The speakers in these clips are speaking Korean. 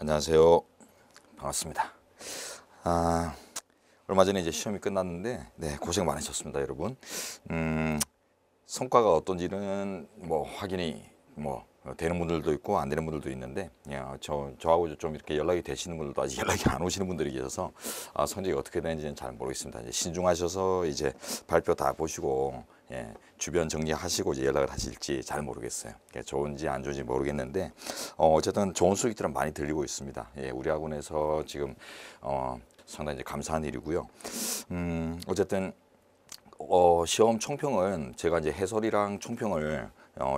안녕하세요. 반갑습니다. 얼마 전에 이제 시험이 끝났는데, 네, 고생 많으셨습니다, 여러분. 성과가 어떤지는 뭐 확인이 뭐 되는 분들도 있고 안 되는 분들도 있는데, 저하고 좀 이렇게 연락이 되시는 분들도 아직 연락이 안 오시는 분들이 계셔서 성적이 어떻게 되는지는 잘 모르겠습니다. 이제 신중하셔서 이제 발표 다 보시고, 주변 정리하시고 이제 연락을 하실지 잘 모르겠어요. 좋은지 안 좋은지 모르겠는데, 어쨌든 좋은 소식들은 많이 들리고 있습니다. 우리 학원에서 지금 상당히 이제 감사한 일이고요. 어쨌든 시험 총평은 제가 이제 해설이랑 총평을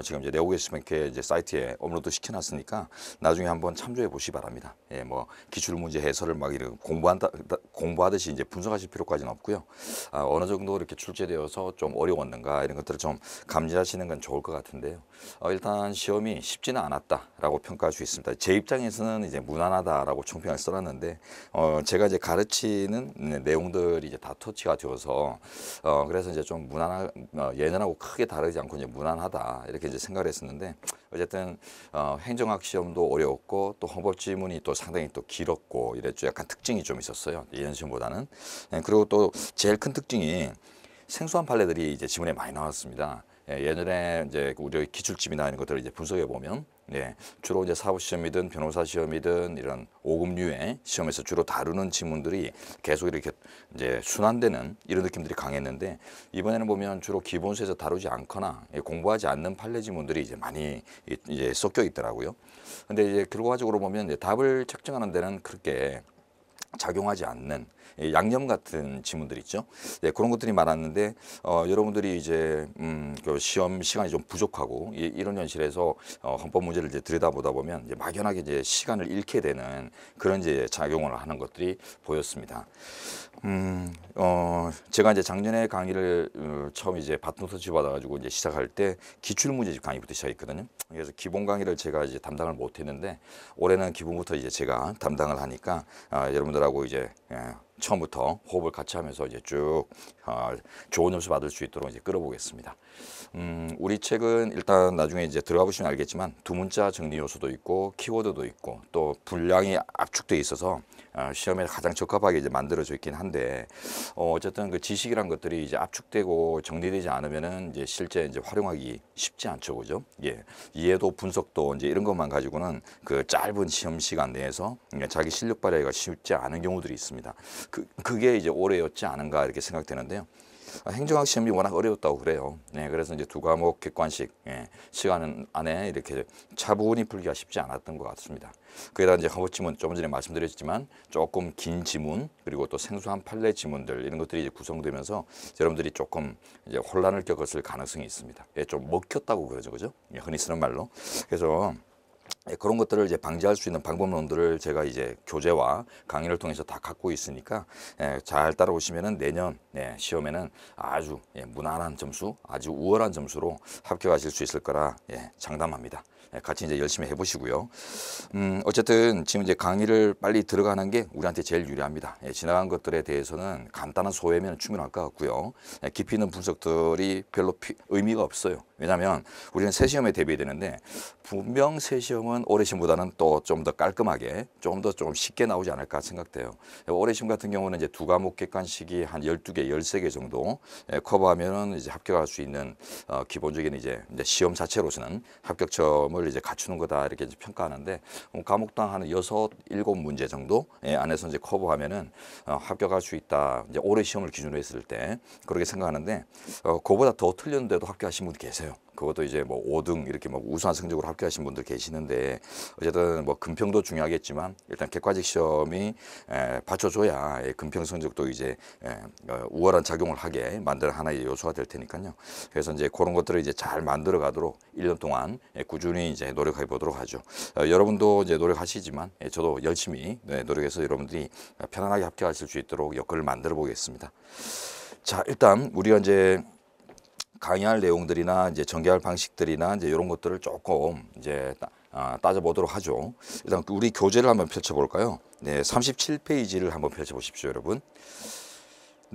지금 이제 네오게스뱅크 이제 사이트에 업로드 시켜놨으니까 나중에 한번 참조해 보시기 바랍니다. 뭐 기출 문제 해설을 막 이렇게 공부하듯이 이제 분석하실 필요까지는 없고요. 어느 정도 이렇게 출제되어서 좀 어려웠는가 이런 것들을 좀 감지하시는 건 좋을 것 같은데요. 일단 시험이 쉽지는 않았다라고 평가할 수 있습니다. 제 입장에서는 이제 무난하다라고 총평을 써놨는데 제가 이제 가르치는 내용들이 이제 다 터치가 되어서 그래서 이제 좀 예년하고 크게 다르지 않고 이제 무난하다 이렇게 이제 생각을 했었는데 어쨌든 행정학 시험도 어려웠고 또 헌법 지문이 또 상당히 또 길었고 이랬죠. 약간 특징이 좀 있었어요. 예년 시험보다는. 그리고 또 제일 큰 특징이 생소한 판례들이 이제 지문에 많이 나왔습니다. 예전에 이제 우리 기출집이나 이런 것들을 이제 분석해 보면, 주로 이제 사법 시험이든 변호사 시험이든 이런 5급류의 시험에서 주로 다루는 지문들이 계속 이렇게 이제 순환되는 이런 느낌들이 강했는데 이번에는 보면 주로 기본서에서 다루지 않거나 공부하지 않는 판례 지문들이 이제 많이 이제 섞여 있더라고요. 근데 이제 결과적으로 보면 이제 답을 책정하는 데는 그렇게 작용하지 않는 양념 같은 지문들 있죠. 그런 것들이 많았는데 여러분들이 이제 그 시험 시간이 좀 부족하고 이런 현실에서 헌법 문제를 이제 들여다보다 보면 이제 막연하게 이제 시간을 잃게 되는 그런 이제 작용을 하는 것들이 보였습니다. 제가 이제 작년에 강의를 처음 이제 바톤 터치 받아가지고 이제 시작할 때 기출 문제집 강의부터 시작했거든요. 그래서 기본 강의를 제가 이제 담당을 못했는데 올해는 기본부터 이제 제가 담당을 하니까 여러분들하고 이제 처음부터 호흡을 같이 하면서 이제 쭉 좋은 점수 받을 수 있도록 이제 끌어보겠습니다. 우리 책은 일단 나중에 이제 들어가 보시면 알겠지만 두 문자 정리 요소도 있고 키워드도 있고 또 분량이 압축돼 있어서 시험에 가장 적합하게 이제 만들어져 있긴 한데 어쨌든 그 지식이란 것들이 이제 압축되고 정리되지 않으면은 이제 실제 이제 활용하기 쉽지 않죠, 그죠? 이해도 분석도 이제 이런 것만 가지고는 그 짧은 시험 시간 내에서 자기 실력 발휘가 쉽지 않은 경우들이 있습니다. 그게 이제 올해였지 않은가 이렇게 생각되는데요. 행정학 시험이 워낙 어려웠다고 그래요. 그래서 이제 두 과목 객관식 시간 안에 이렇게 차분히 풀기가 쉽지 않았던 것 같습니다. 거기다 이제 헌법 지문 조금 전에 말씀드렸지만 조금 긴 지문 그리고 또 생소한 판례 지문들 이런 것들이 이제 구성되면서 여러분들이 조금 이제 혼란을 겪었을 가능성이 있습니다. 좀 먹혔다고 그러죠, 그죠? 흔히 쓰는 말로. 그래서 그런 것들을 이제 방지할 수 있는 방법론들을 제가 이제 교재와 강의를 통해서 다 갖고 있으니까 잘 따라오시면은 내년 시험에는 아주 무난한 점수, 아주 우월한 점수로 합격하실 수 있을 거라 장담합니다. 같이 이제 열심히 해보시고요. 어쨌든 지금 이제 강의를 빨리 들어가는 게 우리한테 제일 유리합니다. 지나간 것들에 대해서는 간단한 소회면 충분할 것 같고요. 깊이 있는 분석들이 별로 의미가 없어요. 왜냐하면 우리는 새 시험에 대비해야 되는데 분명 새 시험은 올해 시험보다는 또 좀 더 깔끔하게 좀 쉽게 나오지 않을까 생각돼요. 올해 시험 같은 경우는 이제 두 과목 객관식이 한 12개, 13개 정도 커버하면은 이제 합격할 수 있는 기본적인 이제 시험 자체로서는 합격점을 이제 갖추는 거다 이렇게 이제 평가하는데 과목당 한 6, 7문제 정도 안에서 이제 커버하면은 합격할 수 있다. 이제 올해 시험을 기준으로 했을 때 그렇게 생각하는데 그거보다 더 틀렸는데도 합격하신 분이 계세요. 그것도 이제 뭐 5등 이렇게 뭐 우수한 성적으로 합격하신 분들 계시는데 어쨌든 뭐 금평도 중요하겠지만 일단 객관식 시험이 받쳐줘야 금평 성적도 이제 우월한 작용을 하게 만드는 하나의 요소가 될 테니까요. 그래서 이제 그런 것들을 이제 잘 만들어 가도록 1년 동안 꾸준히 이제 노력해 보도록 하죠. 여러분도 이제 노력하시지만 저도 열심히 노력해서 여러분들이 편안하게 합격하실 수 있도록 여건을 만들어 보겠습니다. 자, 일단 우리가 이제 강의할 내용들이나 이제 전개할 방식들이나 이제 이런 것들을 조금 이제 따져보도록 하죠. 일단 우리 교재를 한번 펼쳐볼까요? 37페이지를 한번 펼쳐보십시오, 여러분.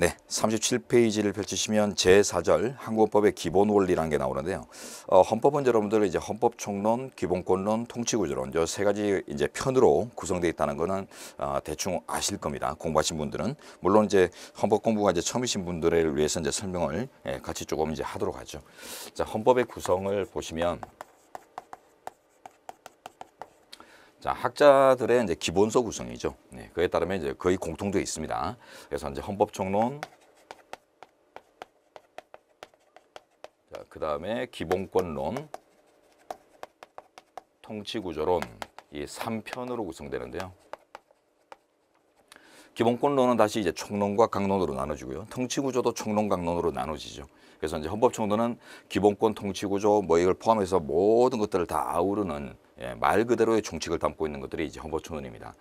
네, 37페이지를 펼치시면 제4절 항공법의 기본 원리라는 게 나오는데요. 헌법은 여러분들 이제 헌법총론, 기본권론, 통치구조론 저 세 가지 이제 편으로 구성되어 있다는 거는 대충 아실 겁니다. 공부하신 분들은 물론 이제 헌법 공부가 이제 처음이신 분들을 위해서 이제 설명을 같이 조금 이제 하도록 하죠. 자, 헌법의 구성을 보시면. 자, 학자들의 이제 기본서 구성이죠. 네, 그에 따르면 이제 거의 공통되어 있습니다. 그래서 이제 헌법총론, 자, 그 다음에 기본권론, 통치구조론 이 3편으로 구성되는데요. 기본권론은 다시 이제 총론과 강론으로 나눠지고요. 통치구조도 총론, 강론으로 나눠지죠. 그래서 이제 헌법총론은 기본권, 통치구조 뭐 이걸 포함해서 모든 것들을 다 아우르는 말 그대로의 종칙을 담고 있는 것들이 이제 헌법총론입니다.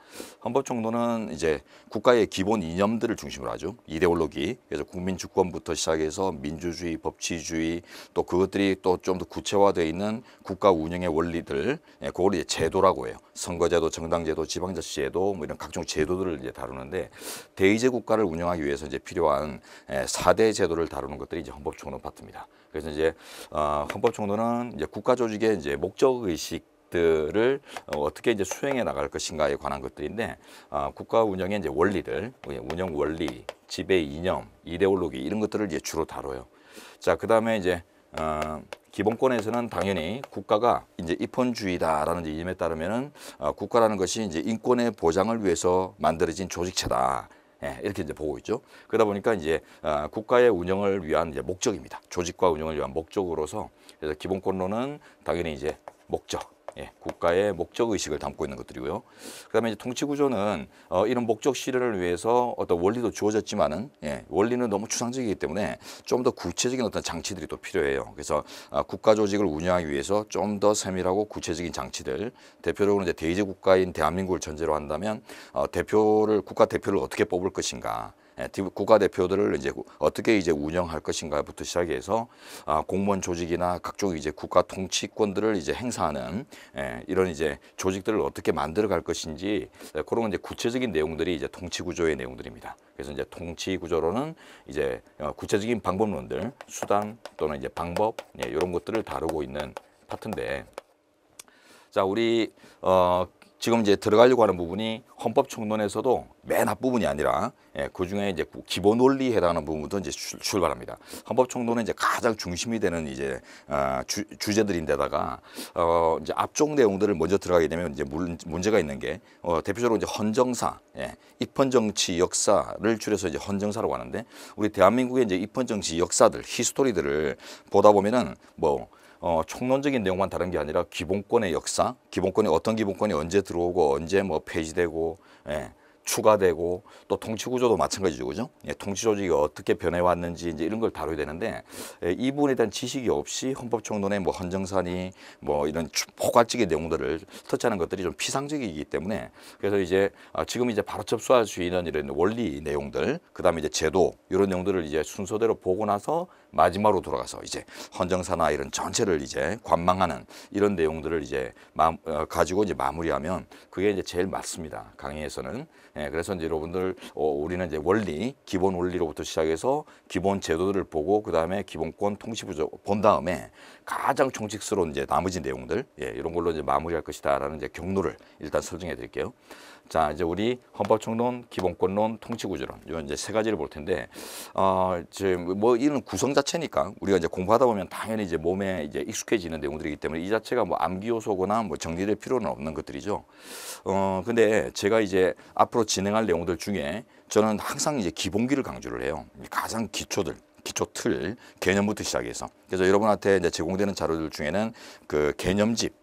헌법총론은 이제 국가의 기본 이념들을 중심으로 하죠. 이데올로기. 그래서 국민주권부터 시작해서 민주주의, 법치주의 또 그것들이 또 좀 더 구체화되어 있는 국가 운영의 원리들, 그걸 이제 제도라고 해요. 선거제도, 정당제도, 지방자치제도 뭐 이런 각종 제도들을 이제 다루는데 대의제 국가를 운영하기 위해서 이제 필요한 4대 제도를 다루는 것들이 이제 헌법총론 파트입니다. 그래서 이제 헌법총론은 이제 국가 조직의 이제 목적 의식 들을 어떻게 이제 수행해 나갈 것인가에 관한 것들인데 국가 운영의 이제 원리들, 운영 원리, 지배 이념, 이데올로기 이런 것들을 이제 주로 다뤄요. 자, 그다음에 이제 기본권에서는 당연히 국가가 이제 입헌주의다라는 이념에 따르면은 국가라는 것이 이제 인권의 보장을 위해서 만들어진 조직체다. 이렇게 이제 보고 있죠. 그러다 보니까 이제 국가의 운영을 위한 이제 목적입니다. 조직과 운영을 위한 목적으로서 그래서 기본권론은 당연히 이제 목적. 국가의 목적 의식을 담고 있는 것들이고요. 그다음에 이제 통치구조는 이런 목적 실현을 위해서 어떤 원리도 주어졌지만은 원리는 너무 추상적이기 때문에 좀 더 구체적인 어떤 장치들이 또 필요해요. 그래서 국가 조직을 운영하기 위해서 좀 더 세밀하고 구체적인 장치들, 대표적으로 이제 대의제 국가인 대한민국을 전제로 한다면 국가 대표를 어떻게 뽑을 것인가. 국가 대표들을 이제 어떻게 이제 운영할 것인가부터 시작해서 공무원 조직이나 각종 이제 국가 통치권들을 이제 행사하는 이런 이제 조직들을 어떻게 만들어 갈 것인지 그런 이제 구체적인 내용들이 이제 통치구조의 내용들입니다. 그래서 이제 통치구조로는 이제 구체적인 방법론들, 수단 또는 이제 방법 이런 것들을 다루고 있는 파트인데, 자, 우리 지금 이제 들어가려고 하는 부분이 헌법총론에서도 맨 앞부분이 아니라 그 중에 이제 기본 원리에 해당하는 부분부터 이제 출발합니다. 헌법총론은 이제 가장 중심이 되는 이제 주제들인데다가 이제 앞쪽 내용들을 먼저 들어가게 되면 이제 문제가 있는 게 대표적으로 이제 헌정사, 입헌정치 역사를 줄여서 이제 헌정사라고 하는데 우리 대한민국의 이제 입헌정치 역사들, 히스토리들을 보다 보면은 뭐 총론적인 내용만 다른 게 아니라 기본권의 역사, 기본권이 어떤 기본권이 언제 들어오고 언제 뭐 폐지되고 추가되고 또 통치구조도 마찬가지죠, 그죠? 통치 조직이 어떻게 변해왔는지 이제 이런 걸 다뤄야 되는데 이 부분에 대한 지식이 없이 헌법총론의 뭐 헌정사니 뭐 이런 포괄적인 내용들을 터치하는 것들이 좀 피상적이기 때문에 그래서 이제 지금 이제 바로 접수할 수 있는 이런 원리 내용들, 그다음에 이제 제도 이런 내용들을 이제 순서대로 보고 나서 마지막으로 돌아가서 이제 헌정사나 이런 전체를 이제 관망하는 이런 내용들을 이제 가지고 이제 마무리하면 그게 이제 제일 맞습니다. 강의에서는. 그래서 이제 여러분들 우리는 이제 원리, 기본 원리로부터 시작해서 기본 제도들을 보고 그 다음에 기본권 통치구조 본 다음에 가장 총칙스러운 이제 나머지 내용들 이런 걸로 이제 마무리할 것이다라는 이제 경로를 일단 설정해 드릴게요. 자, 이제 우리 헌법총론, 기본권론, 통치구조론 이런 이제 세 가지를 볼 텐데 이제 뭐 이런 구성 자체니까 우리가 이제 공부하다 보면 당연히 이제 몸에 이제 익숙해지는 내용들이기 때문에 이 자체가 뭐 암기 요소거나 뭐 정리될 필요는 없는 것들이죠. 근데 제가 이제 앞으로 진행할 내용들 중에 저는 항상 이제 기본기를 강조를 해요. 가장 기초 틀, 개념부터 시작해서. 그래서 여러분한테 이제 제공되는 자료들 중에는 그 개념집,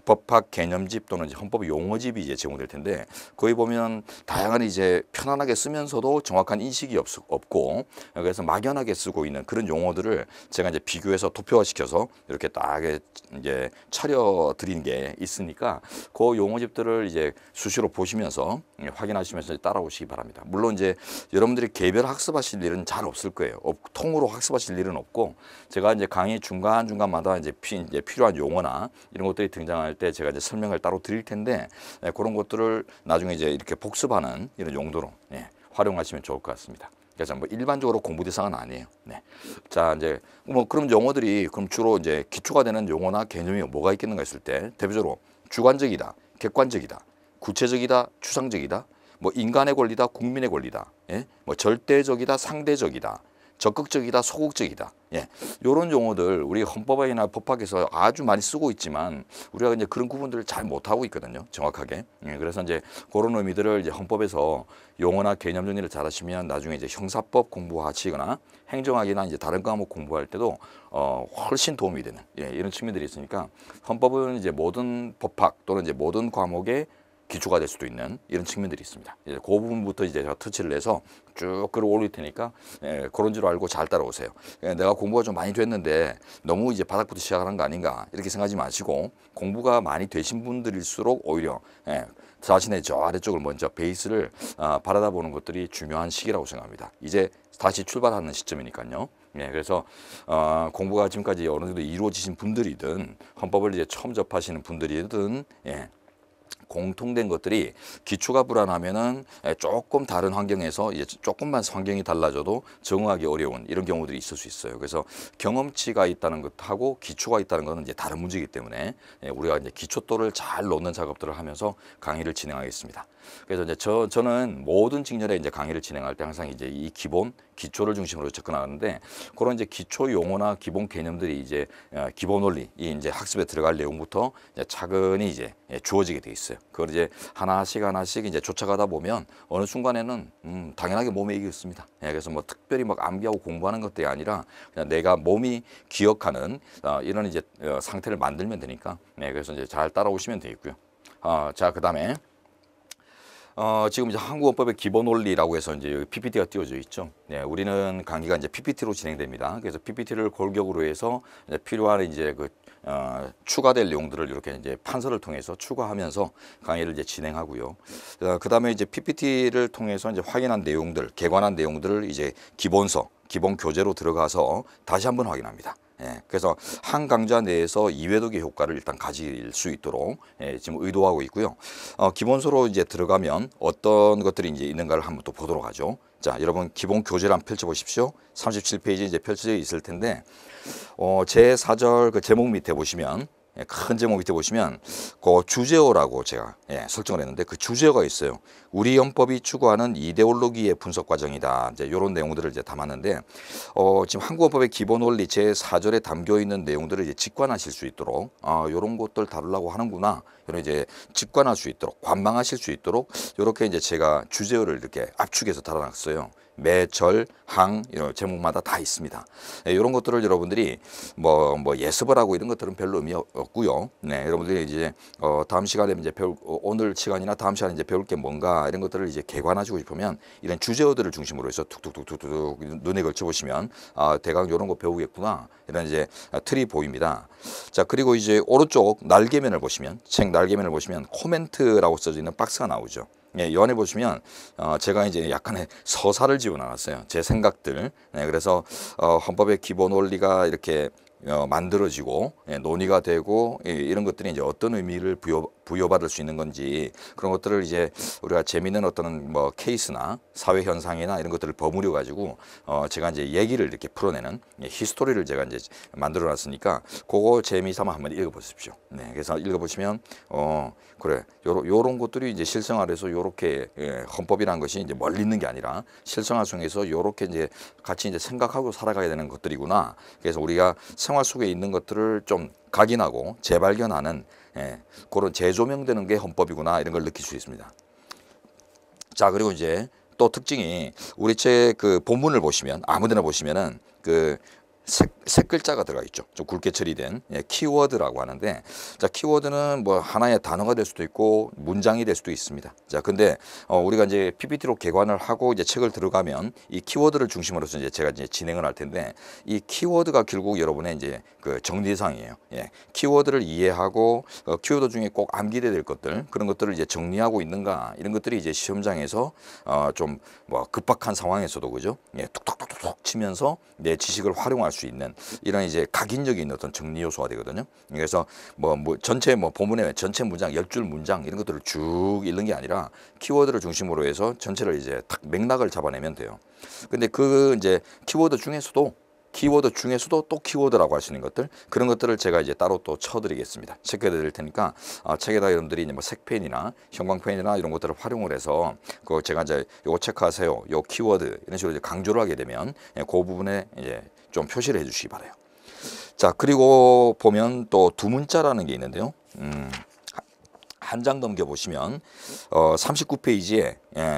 법학 개념집 또는 이제 헌법 용어집이 이제 제공될 텐데 거기 보면 다양한 이제 편안하게 쓰면서도 정확한 인식이 없고 그래서 막연하게 쓰고 있는 그런 용어들을 제가 이제 비교해서 도표화시켜서 이렇게 딱 이제 차려 드린 게 있으니까 그 용어집들을 이제 수시로 보시면서 확인하시면서 따라오시기 바랍니다. 물론 이제 여러분들이 개별 학습하실 일은 잘 없을 거예요. 통으로 학습하실 일은 없고 제가 이제 강의 중간중간마다 이제 필요한 용어나 이런 것들이 등장할 때 제가 이제 설명을 따로 드릴 텐데 그런 것들을 나중에 이제 이렇게 복습하는 이런 용도로 활용하시면 좋을 것 같습니다. 그래서 뭐 일반적으로 공부 대상은 아니에요. 네. 자, 이제 뭐 그럼 용어들이 그럼 주로 이제 기초가 되는 용어나 개념이 뭐가 있겠는가 했을 때 대표적으로 주관적이다, 객관적이다, 구체적이다, 추상적이다, 뭐 인간의 권리다, 국민의 권리다, 예? 뭐 절대적이다, 상대적이다, 적극적이다, 소극적이다. 예. 요런 용어들 우리 헌법이나 법학에서 아주 많이 쓰고 있지만 우리가 이제 그런 구분들을 잘 못하고 있거든요. 정확하게. 예. 그래서 이제 그런 의미들을 이제 헌법에서 용어나 개념 정리를 잘 하시면 나중에 이제 형사법 공부하시거나 행정학이나 이제 다른 과목 공부할 때도 훨씬 도움이 되는 이런 측면들이 있으니까 헌법은 이제 모든 법학 또는 이제 모든 과목의 기초가 될 수도 있는 이런 측면들이 있습니다. 이제 그 부분부터 이제 제가 터치를 해서 쭉 끌어올릴 테니까 그런 줄 알고 잘 따라오세요. 내가 공부가 좀 많이 됐는데 너무 이제 바닥부터 시작하는 거 아닌가 이렇게 생각하지 마시고 공부가 많이 되신 분들일수록 오히려 자신의 저 아래쪽을 먼저 베이스를 바라다 보는 것들이 중요한 시기라고 생각합니다. 이제 다시 출발하는 시점이니까요. 그래서 공부가 지금까지 어느 정도 이루어지신 분들이든 헌법을 이제 처음 접하시는 분들이든 공통된 것들이 기초가 불안하면은 조금 다른 환경에서 이제 조금만 환경이 달라져도 적응하기 어려운 이런 경우들이 있을 수 있어요. 그래서 경험치가 있다는 것하고 기초가 있다는 것은 이제 다른 문제이기 때문에 우리가 이제 기초도를 잘 놓는 작업들을 하면서 강의를 진행하겠습니다. 그래서 이제 저는 모든 직렬에 이제 강의를 진행할 때 항상 이제 이 기초를 중심으로 접근하는데 그런 이제 기초 용어나 기본 개념들이 이제 기본 원리 이 이제 학습에 들어갈 내용부터 이제 차근히 이제 주어지게 돼 있어요. 그걸 이제 하나씩 이제 쫓아가다 보면 어느 순간에는 당연하게 몸에 익었습니다. 그래서 뭐 특별히 막 암기하고 공부하는 것들이 아니라 그냥 내가 몸이 기억하는 이런 이제 상태를 만들면 되니까 그래서 이제 잘 따라오시면 되겠고요. 자, 그다음에 지금 이제 한국헌법의 기본 원리라고 해서 이제 여기 PPT가 띄워져 있죠. 우리는 강의가 이제 PPT로 진행됩니다. 그래서 PPT를 골격으로 해서 이제 필요한 이제 추가될 내용들을 이렇게 이제 판서를 통해서 추가하면서 강의를 이제 진행하고요. 그다음에 이제 PPT를 통해서 이제 확인한 내용들, 개관한 내용들을 이제 기본 교재로 들어가서 다시 한번 확인합니다. 그래서 한 강좌 내에서 2회독의 효과를 일단 가질 수 있도록 지금 의도하고 있고요. 기본서로 이제 들어가면 어떤 것들이 이제 있는가를 한번 또 보도록 하죠. 자, 여러분 기본 교재를 한번 펼쳐보십시오. 37페이지 이제 펼쳐져 있을 텐데 제 4절 그 제목 밑에 보시면 큰 제목 밑에 보시면 그 주제어라고 제가 설정을 했는데 그 주제어가 있어요. 우리 헌법이 추구하는 이데올로기의 분석 과정이다. 이제 이런 내용들을 이제 담았는데 지금 한국헌법의 기본 원리 제 4절에 담겨 있는 내용들을 이제 직관하실 수 있도록 이런 것들 다루려고 하는구나. 이런 이제 직관할 수 있도록 관망하실 수 있도록 이렇게 이제 제가 주제어를 이렇게 압축해서 달아놨어요. 매, 절, 항 이런 제목마다 다 있습니다. 이런 것들을 여러분들이 뭐 예습을 하고 이런 것들은 별로 의미 없고요. 여러분들이 이제 다음 시간에 이제 오늘 시간이나 다음 시간에 이제 배울 게 뭔가 이런 것들을 이제 개관하시고 싶으면 이런 주제어들을 중심으로 해서 툭툭툭툭툭 눈에 걸쳐 보시면 대강 이런 거 배우겠구나 이런 이제 틀이 보입니다. 자, 그리고 이제 오른쪽 날개면을 보시면 책 날개면을 보시면 코멘트라고 써져 있는 박스가 나오죠. 이 안에 보시면 제가 이제 약간의 서사를 지어놨어요. 제 생각들. 그래서 헌법의 기본 원리가 이렇게 만들어지고 논의가 되고 이런 것들이 이제 어떤 의미를 부여받을 수 있는 건지 그런 것들을 이제 우리가 재미있는 어떤 뭐 케이스나 사회 현상이나 이런 것들을 버무려 가지고 제가 이제 얘기를 이렇게 풀어내는 히스토리를 제가 이제 만들어 놨으니까 그거 재미삼아 한번 읽어 보십시오. 그래서 읽어 보시면 그래 요런 것들이 이제 실생활에서 요렇게 헌법이라는 것이 이제 멀리 있는 게 아니라 실생활 속에서 요렇게 이제 같이 이제 생각하고 살아가야 되는 것들이구나. 그래서 우리가 생활 속에 있는 것들을 좀 각인하고 재발견하는 그런 재조명되는 게 헌법이구나 이런 걸 느낄 수 있습니다. 자, 그리고 이제 또 특징이 우리 책 그 본문을 보시면 아무데나 보시면은 그 색 글자가 들어가 있죠. 좀 굵게 처리된 키워드라고 하는데, 자, 키워드는 뭐 하나의 단어가 될 수도 있고 문장이 될 수도 있습니다. 자, 근데 우리가 이제 PPT로 개관을 하고 이제 책을 들어가면 이 키워드를 중심으로서 이제 제가 이제 진행을 할 텐데 이 키워드가 결국 여러분의 이제 그 정리사항이에요. 키워드를 이해하고 키워드 중에 꼭 암기돼야 될 것들 그런 것들을 이제 정리하고 있는가 이런 것들이 이제 시험장에서 좀 뭐 급박한 상황에서도 그죠? 툭툭툭툭 치면서 내 지식을 활용할 수 있는 이런 이제 각인력이 있는 어떤 정리 요소가 되거든요. 그래서 뭐 전체 뭐 본문의 전체 문장 10줄 문장 이런 것들을 쭉 읽는 게 아니라 키워드를 중심으로 해서 전체를 이제 딱 맥락을 잡아내면 돼요. 근데 그 이제 키워드 중에서도 또 키워드라고 할 수 있는 것들 그런 것들을 제가 이제 따로 또 쳐드리겠습니다. 체크해드릴 테니까 책에다 여러분들이 이제 뭐 색펜이나 형광펜이나 이런 것들을 활용을 해서 그 제가 이제 요거 체크하세요. 요 키워드 이런 식으로 이제 강조를 하게 되면 그 부분에 이제 좀 표시를 해주시기 바라요. 자 그리고 보면 또 두 문자라는 게 있는데요. 한 장 넘겨 보시면 39페이지에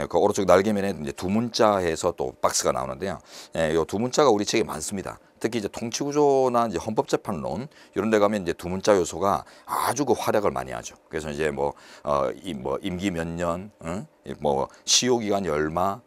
그 오른쪽 날개면에 이제 두 문자에서 또 박스가 나오는데요. 이 두 문자가 우리 책에 많습니다. 특히 이제 통치구조나 이제 헌법재판론 이런 데 가면 이제 두 문자 요소가 아주 그 활약을 많이 하죠. 그래서 이제 뭐 임기 몇 년, 뭐 시효 기간이 얼마,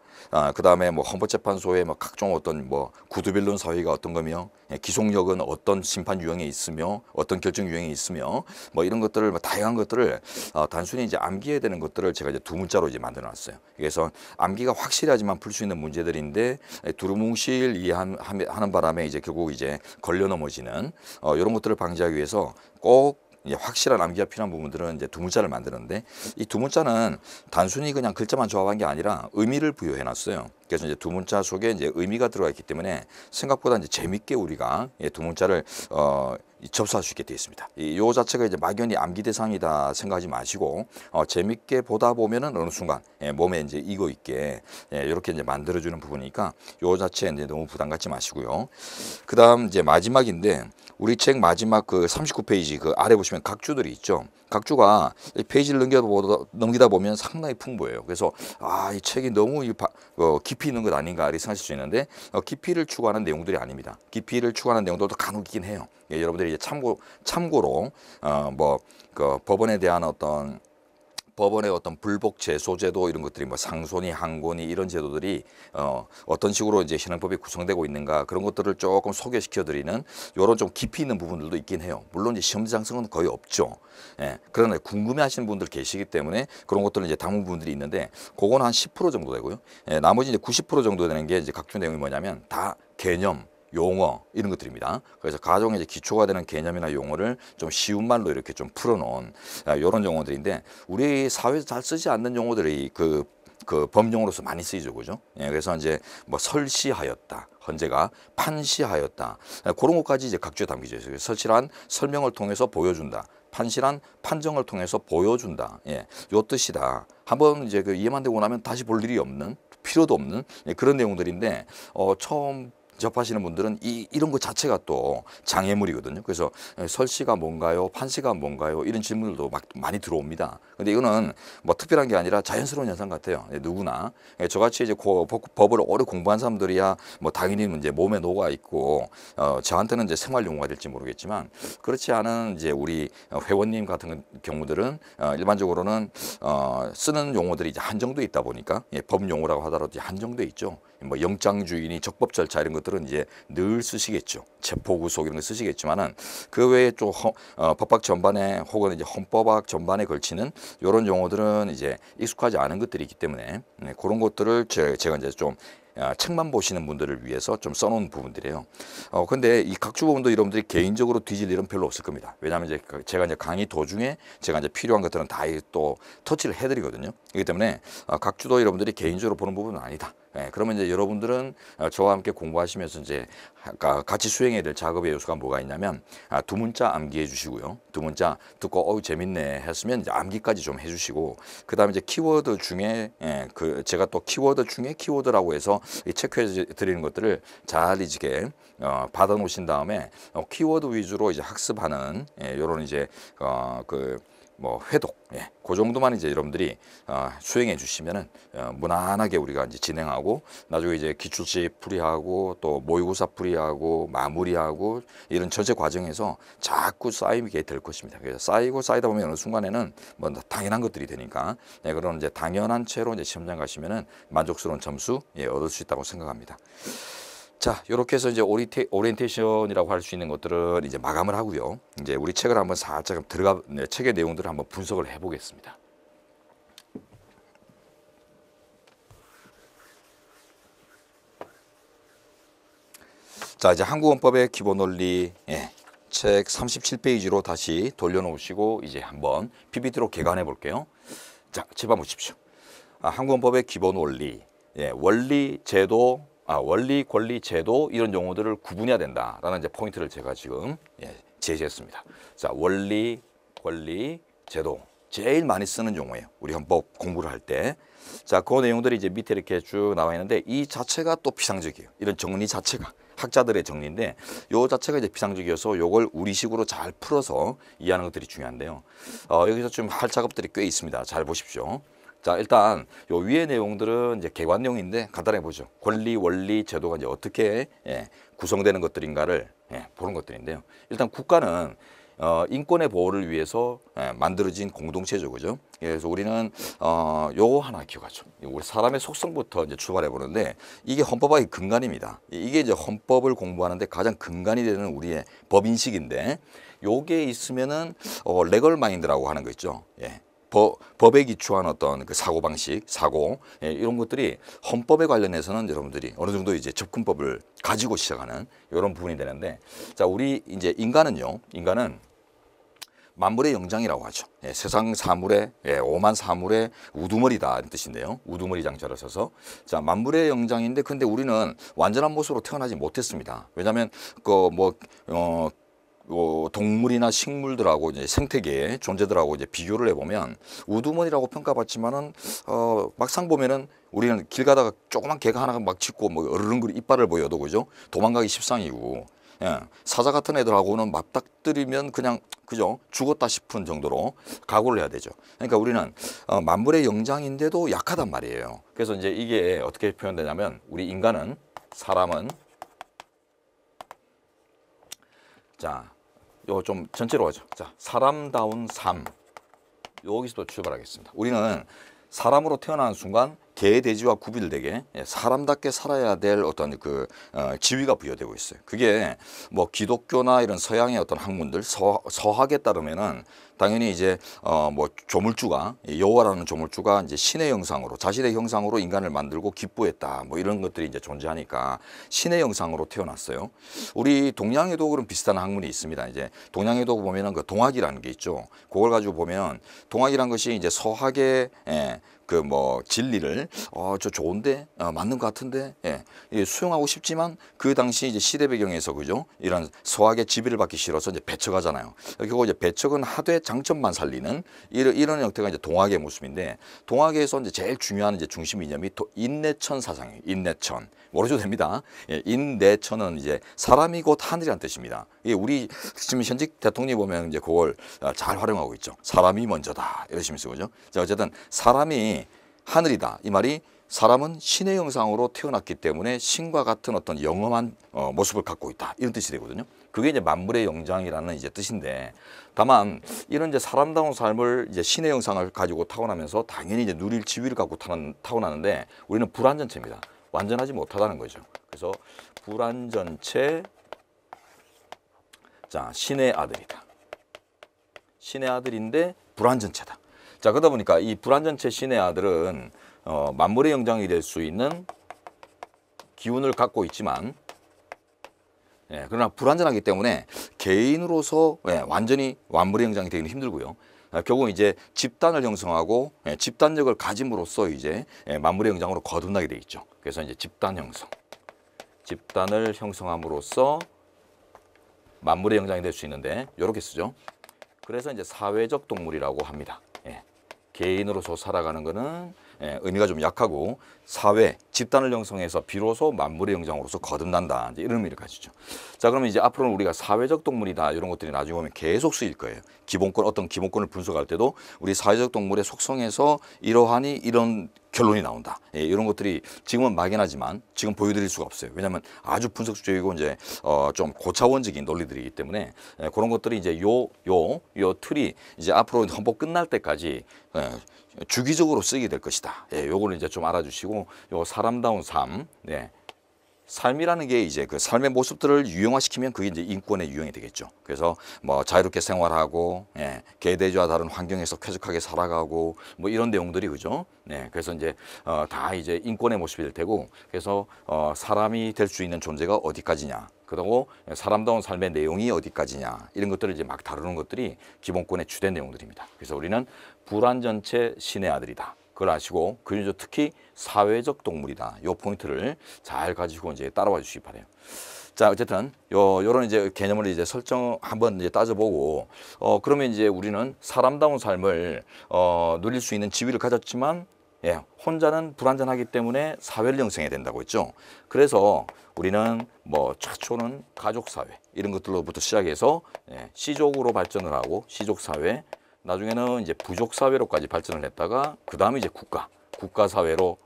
그다음에 뭐 헌법재판소에 뭐 각종 어떤 뭐 구두변론 사회가 어떤 거며 기속력은 어떤 심판 유형에 있으며 어떤 결정 유형에 있으며 뭐 이런 것들을 뭐 다양한 것들을 단순히 이제 암기해야 되는 것들을 제가 이제 두 문자로 이제 만들어 놨어요. 그래서 암기가 확실하지만 풀 수 있는 문제들인데 두루뭉실 이해하는 바람에 이제 결국 이제 걸려 넘어지는 이런 것들을 방지하기 위해서 꼭 확실한 암기가 필요한 부분들은 이제 두 문자를 만드는데 이 두 문자는 단순히 그냥 글자만 조합한 게 아니라 의미를 부여해 놨어요. 그래서 이제 두 문자 속에 이제 의미가 들어가 있기 때문에 생각보다 이제 재밌게 우리가 두 문자를 접수할 수 있게 되어 있습니다. 이 자체가 이제 막연히 암기 대상이다 생각하지 마시고 재밌게 보다 보면은 어느 순간 몸에 이제 익어 있게 이렇게 이제 만들어주는 부분이니까 요 자체 이제 너무 부담 갖지 마시고요. 그다음 이제 마지막인데 우리 책 마지막 그 39페이지 그 아래 보시면 각주들이 있죠. 각주가 페이지를 넘기다 보면 상당히 풍부해요. 그래서 이 책이 너무 깊이 있는 것 아닌가 이렇게 생각하실 수 있는데 깊이를 추구하는 내용들이 아닙니다. 깊이를 추구하는 내용들도 간혹 있긴 해요. 여러분들이 이제 참고로 뭐 그 법원에 대한 법원의 어떤 불복 제소 제도 이런 것들이 뭐 상소니 항고니 이런 제도들이 어떤 식으로 이제 현행법이 구성되고 있는가 그런 것들을 조금 소개시켜 드리는 이런 좀 깊이 있는 부분들도 있긴 해요. 물론 이제 시험 대상성은 거의 없죠. 그러나 궁금해 하시는 분들 계시기 때문에 그런 것들은 이제 담은 부분들이 있는데 그거는 한 10% 정도 되고요. 나머지 이제 90% 정도 되는 게 이제 각종 내용이 뭐냐면 다 개념 용어 이런 것들입니다. 그래서 가정에 이제 기초가 되는 개념이나 용어를 좀 쉬운 말로 이렇게 좀 풀어놓은 이런 용어들인데 우리 사회에서 잘 쓰지 않는 용어들이 그 법용어로서 많이 쓰이죠, 그죠? 그래서 이제 뭐 설시하였다, 헌재가 판시하였다 그런 것까지 이제 각주에 담기죠. 그래서 설치란 설명을 통해서 보여준다. 판시란 판정을 통해서 보여준다. 요 뜻이다. 한번 이제 그 이해만 되고 나면 다시 볼 일이 없는 필요도 없는 그런 내용들인데 처음 접하시는 분들은 이런 것 자체가 또 장애물이거든요. 그래서 설시가 뭔가요? 판시가 뭔가요? 이런 질문들도 막 많이 들어옵니다. 근데 이거는 뭐 특별한 게 아니라 자연스러운 현상 같아요. 누구나 저같이 이제 법을 오래 공부한 사람들이야 뭐 당연히 이제 몸에 녹아 있고 저한테는 이제 생활 용어가 될지 모르겠지만 그렇지 않은 이제 우리 회원님 같은 경우들은 일반적으로는 쓰는 용어들이 이제 한정돼 있다 보니까 법 용어라고 하더라도 한정돼 있죠. 뭐 영장주의니 적법 절차 이런 것들은 이제 늘 쓰시겠죠. 체포구속 이런 거 쓰시겠지만은 그 외에 좀 법학 전반에 혹은 이제 헌법학 전반에 걸치는 이런 용어들은 이제 익숙하지 않은 것들이 있기 때문에 그런 것들을 제가 이제 좀 책만 보시는 분들을 위해서 좀 써놓은 부분들이에요. 근데 이 각주 부분도 여러분들이 개인적으로 뒤질 일은 별로 없을 겁니다. 왜냐하면 이제 제가 이제 강의 도중에 제가 이제 필요한 것들은 다 또 터치를 해드리거든요. 그렇기 때문에 각주도 여러분들이 개인적으로 보는 부분은 아니다. 그러면 이제 여러분들은 저와 함께 공부하시면서 이제 같이 수행해야 될 작업의 요소가 뭐가 있냐면 두 문자 암기해 주시고요. 두 문자 듣고 재밌네 했으면 이제 암기까지 좀 해주시고 그 다음에 이제 키워드 중에 제가 또 키워드 중에 키워드라고 해서 체크해 드리는 것들을 잘 이제 받아 놓으신 다음에 키워드 위주로 이제 학습하는 요런 이제 뭐 회독, 그 정도만 이제 여러분들이 수행해 주시면은 무난하게 우리가 이제 진행하고 나중에 이제 기출집 풀이하고 또 모의고사 풀이하고 마무리하고 이런 전체 과정에서 자꾸 쌓이게 될 것입니다. 그래서 쌓이다 보면 어느 순간에는 뭐 당연한 것들이 되니까 그런 이제 당연한 채로 이제 시험장 가시면은 만족스러운 점수 얻을 수 있다고 생각합니다. 자, 이렇게 해서 이제 오리엔테이션이라고 할 수 있는 것들은 이제 마감을 하고요. 이제 우리 책을 한번 살짝 책의 내용들을 한번 분석을 해보겠습니다. 자, 이제 한국헌법의 기본 원리, 예, 책 37페이지로 다시 돌려놓으시고 이제 한번 PPT로 개관해 볼게요. 자, 제발 보십시오. 한국헌법의 기본 원리, 예, 원리, 제도, 원리, 권리, 제도 이런 용어들을 구분해야 된다라는 이제 포인트를 제가 지금 제시했습니다. 자, 원리, 권리, 제도 제일 많이 쓰는 용어예요. 우리 헌법 공부를 할 때. 자, 그 내용들이 이제 밑에 이렇게 쭉 나와 있는데 이 자체가 또 비상적이에요. 이런 정리 자체가 학자들의 정리인데 요 자체가 이제 비상적이어서 요걸 우리식으로 잘 풀어서 이해하는 것들이 중요한데요. 여기서 좀 할 작업들이 꽤 있습니다. 잘 보십시오. 자, 일단 요 위의 내용들은 이제 개관 내용인데 간단하게 보죠. 권리, 원리, 제도가 이제 어떻게 구성되는 것들인가를 보는 것들인데요. 일단 국가는 인권의 보호를 위해서 만들어진 공동체죠, 그죠? 그래서 우리는 요거 하나 기억하죠. 우리 사람의 속성부터 이제 출발해 보는데 이게 헌법학의 근간입니다. 이게 이제 헌법을 공부하는데 가장 근간이 되는 우리의 법인식인데 요게 있으면은 레걸 마인드라고 하는 거 있죠. 예. 법에 기초한 어떤 그 사고 방식, 이런 것들이 헌법에 관련해서는 여러분들이 어느 정도 이제 접근법을 가지고 시작하는 이런 부분이 되는데, 자, 우리 이제 인간은 만물의 영장이라고 하죠. 세상 사물의 오만 사물의 우두머리다 이런 뜻인데요. 우두머리 장자를 써서 자, 만물의 영장인데 근데 우리는 완전한 모습으로 태어나지 못했습니다. 왜냐하면 동물이나 식물들하고 이제 생태계의 존재들하고 이제 비교를 해보면 우두머리라고 평가받지만은 막상 보면은 우리는 길 가다가 조그만 개가 하나가 막 짖고 뭐 어르렁거리 이빨을 보여도 그죠? 도망가기 십상이고 사자 같은 애들하고는 맞닥뜨리면 그냥 그죠? 죽었다 싶은 정도로 각오를 해야 되죠. 그러니까 우리는 만물의 영장인데도 약하단 말이에요. 그래서 이제 이게 어떻게 표현되냐면 우리 인간은 사람은 자, 요 좀 전체로 하죠. 자, 사람다운 삶. 여기서도 출발하겠습니다. 우리는 사람으로 태어나는 순간 개, 돼지와 구별되게 사람답게 살아야 될 어떤 그 지위가 부여되고 있어요. 그게 뭐 기독교나 이런 서양의 어떤 학문들 서학에 따르면은 당연히 이제 뭐 조물주가 여호와라는 조물주가 이제 신의 형상으로 자신의 형상으로 인간을 만들고 기뻐했다 뭐 이런 것들이 이제 존재하니까 신의 형상으로 태어났어요. 우리 동양에도 그런 비슷한 학문이 있습니다. 이제 동양에도 보면은 그 동학이라는 게 있죠. 그걸 가지고 보면 동학이라는 것이 이제 서학의 그 뭐 진리를 저 좋은데 맞는 것 같은데 수용하고 싶지만 그 당시 이제 시대 배경에서 그죠 이런 서학의 지배를 받기 싫어서 이제 배척하잖아요. 결국 이제 배척은 하되 장점만 살리는 이런 형태가 이제 동학의 모습인데 동학에서 이제 제일 중요한 이제 중심 이념이 인내천 사상이에요. 인내천 모르셔도 됩니다. 인내천은 이제 사람이 곧 하늘이란 뜻입니다. 우리 지금 현직 대통령이 보면 이제 그걸 잘 활용하고 있죠. 사람이 먼저다 이러시면서 그죠. 자, 어쨌든 사람이 하늘이다 이 말이 사람은 신의 형상으로 태어났기 때문에 신과 같은 어떤 영험한 모습을 갖고 있다 이런 뜻이 되거든요. 그게 이제 만물의 영장이라는 이제 뜻인데 다만 이런 이제 사람다운 삶을 이제 신의 형상을 가지고 타고나면서 당연히 이제 누릴 지위를 갖고 타고나는데 우리는 불완전체입니다. 완전하지 못하다는 거죠. 그래서 불완전체 자 신의 아들이다. 신의 아들인데 불완전체다. 자, 그러다 보니까 이 불완전체 신의 아들은 만물의 영장이 될 수 있는 기운을 갖고 있지만 그러나 불완전하기 때문에 개인으로서 완전히 만물의 영장이 되기는 힘들고요. 결국 이제 집단을 형성하고 집단력을 가짐으로써 이제 만물의 영장으로 거듭나게 돼 있죠. 그래서 이제 집단 형성, 집단을 형성함으로써 만물의 영장이 될 수 있는데 이렇게 쓰죠. 그래서 이제 사회적 동물이라고 합니다. 개인으로서 살아가는 거는 의미가 좀 약하고 사회, 집단을 형성해서 비로소 만물의 영장으로서 거듭난다. 이제 이런 의미를 가지죠. 자, 그러면 이제 앞으로는 우리가 사회적 동물이다. 이런 것들이 나중에 보면 계속 쓰일 거예요. 어떤 기본권을 분석할 때도 우리 사회적 동물의 속성에서 이러하니 이런 결론이 나온다. 이런 것들이 지금은 막연하지만 지금 보여드릴 수가 없어요. 왜냐하면 아주 분석적이고 이제 좀 고차원적인 논리들이기 때문에 그런 것들이 이제 요 틀이 이제 앞으로 헌법 끝날 때까지 주기적으로 쓰게 될 것이다. 요거를 이제 좀 알아주시고 요 사람다운 삶, 삶이라는 게 이제 그 삶의 모습들을 유형화시키면 그게 이제 인권의 유형이 되겠죠. 그래서 뭐 자유롭게 생활하고, 개돼지와 다른 환경에서 쾌적하게 살아가고, 뭐 이런 내용들이 그죠. 그래서 이제 다 이제 인권의 모습이 될 테고, 그래서 사람이 될 수 있는 존재가 어디까지냐. 그리고 사람다운 삶의 내용이 어디까지냐 이런 것들을 이제 막 다루는 것들이 기본권의 주된 내용들입니다. 그래서 우리는 불완전체 신의 아들이다. 그걸 아시고 그 중에서 특히 사회적 동물이다. 요 포인트를 잘 가지고 이제 따라와 주시기 바래요. 자, 어쨌든 요런 이제 개념을 이제 설정 한번 이제 따져보고 그러면 이제 우리는 사람다운 삶을 누릴 수 있는 지위를 가졌지만 예, 혼자는 불완전하기 때문에 사회를 형성해야 된다고 했죠. 그래서 우리는 뭐 최초는 가족 사회 이런 것들로부터 시작해서 예, 시족으로 발전을 하고 시족 사회, 나중에는 이제 부족 사회로까지 발전을 했다가 그 다음에 이제 국가 사회로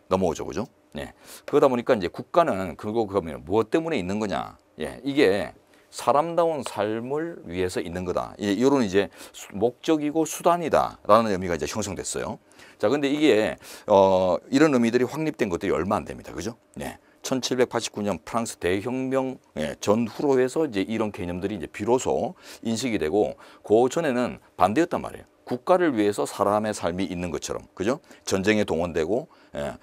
넘어오죠, 그죠? 예. 그러다 보니까 이제 국가는 그러면 무엇 때문에 있는 거냐? 예, 이게 사람다운 삶을 위해서 있는 거다. 예, 이런 이제 목적이고 수단이다라는 의미가 이제 형성됐어요. 자, 근데 이게 이런 의미들이 확립된 것들이 얼마 안 됩니다, 그죠? 예. 1789년 프랑스 대혁명 전후로 해서 이제 이런 개념들이 이제 비로소 인식이 되고 그 전에는 반대였단 말이에요. 국가를 위해서 사람의 삶이 있는 것처럼, 그죠? 전쟁에 동원되고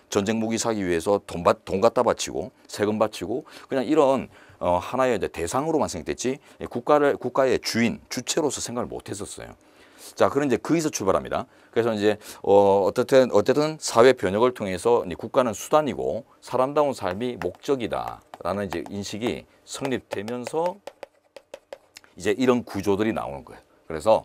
전쟁 무기 사기 위해서 돈 갖다 바치고 세금 바치고 그냥 이런 하나의 이제 대상으로만 생각됐지 국가의 주체로서 생각을 못 했었어요. 자, 그런 이제 거기서 출발합니다. 그래서 이제 어쨌든 사회 변혁을 통해서 이제 국가는 수단이고 사람다운 삶이 목적이다라는 이제 인식이 성립되면서 이제 이런 구조들이 나오는 거예요. 그래서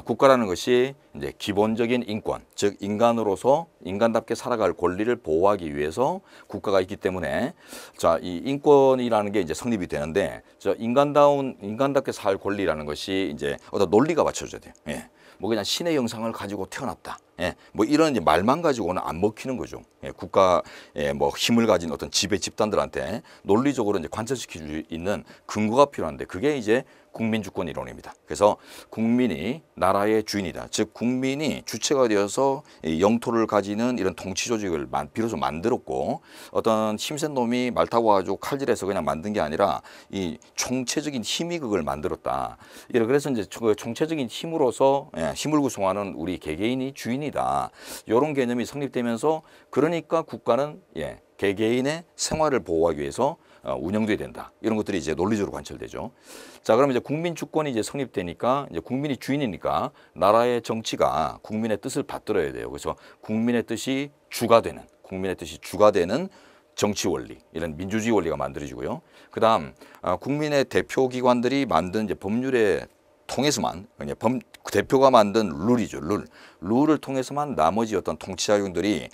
국가라는 것이 이제 기본적인 인권, 즉 인간으로서 인간답게 살아갈 권리를 보호하기 위해서 국가가 있기 때문에 자, 이 인권이라는 게 이제 성립이 되는데 인간답게 살 권리라는 것이 이제 어떤 논리가 받쳐줘야 돼요. 예. 뭐 그냥 신의 형상을 가지고 태어났다. 예. 뭐 이런 이제 말만 가지고는 안 먹히는 거죠. 예. 국가의 뭐 힘을 가진 어떤 지배 집단들한테 논리적으로 이제 관철시킬 수 있는 근거가 필요한데 그게 이제 국민주권 이론입니다. 그래서 국민이 나라의 주인이다. 즉 국민이 주체가 되어서 영토를 가지는 이런 통치 조직을 비로소 만들었고 어떤 힘센 놈이 말 타고 가지고 칼질해서 그냥 만든 게 아니라 이 총체적인 힘이 그걸 만들었다. 그래서 이제 그 총체적인 힘으로서 힘을 구성하는 우리 개개인이 주인이다. 이런 개념이 성립되면서 그러니까 국가는 개개인의 생활을 보호하기 위해서 운영돼야 된다. 이런 것들이 이제 논리적으로 관철되죠. 자, 그러면 이제 국민주권이 이제 성립되니까 이제 국민이 주인이니까 나라의 정치가 국민의 뜻을 받들어야 돼요. 그래서 국민의 뜻이 주가 되는 정치 원리, 이런 민주주의 원리가 만들어지고요. 그다음 국민의 대표 기관들이 만든 이제 법률에 통해서만 대표가 만든 룰이죠. 룰을 통해서만 나머지 어떤 통치자용들이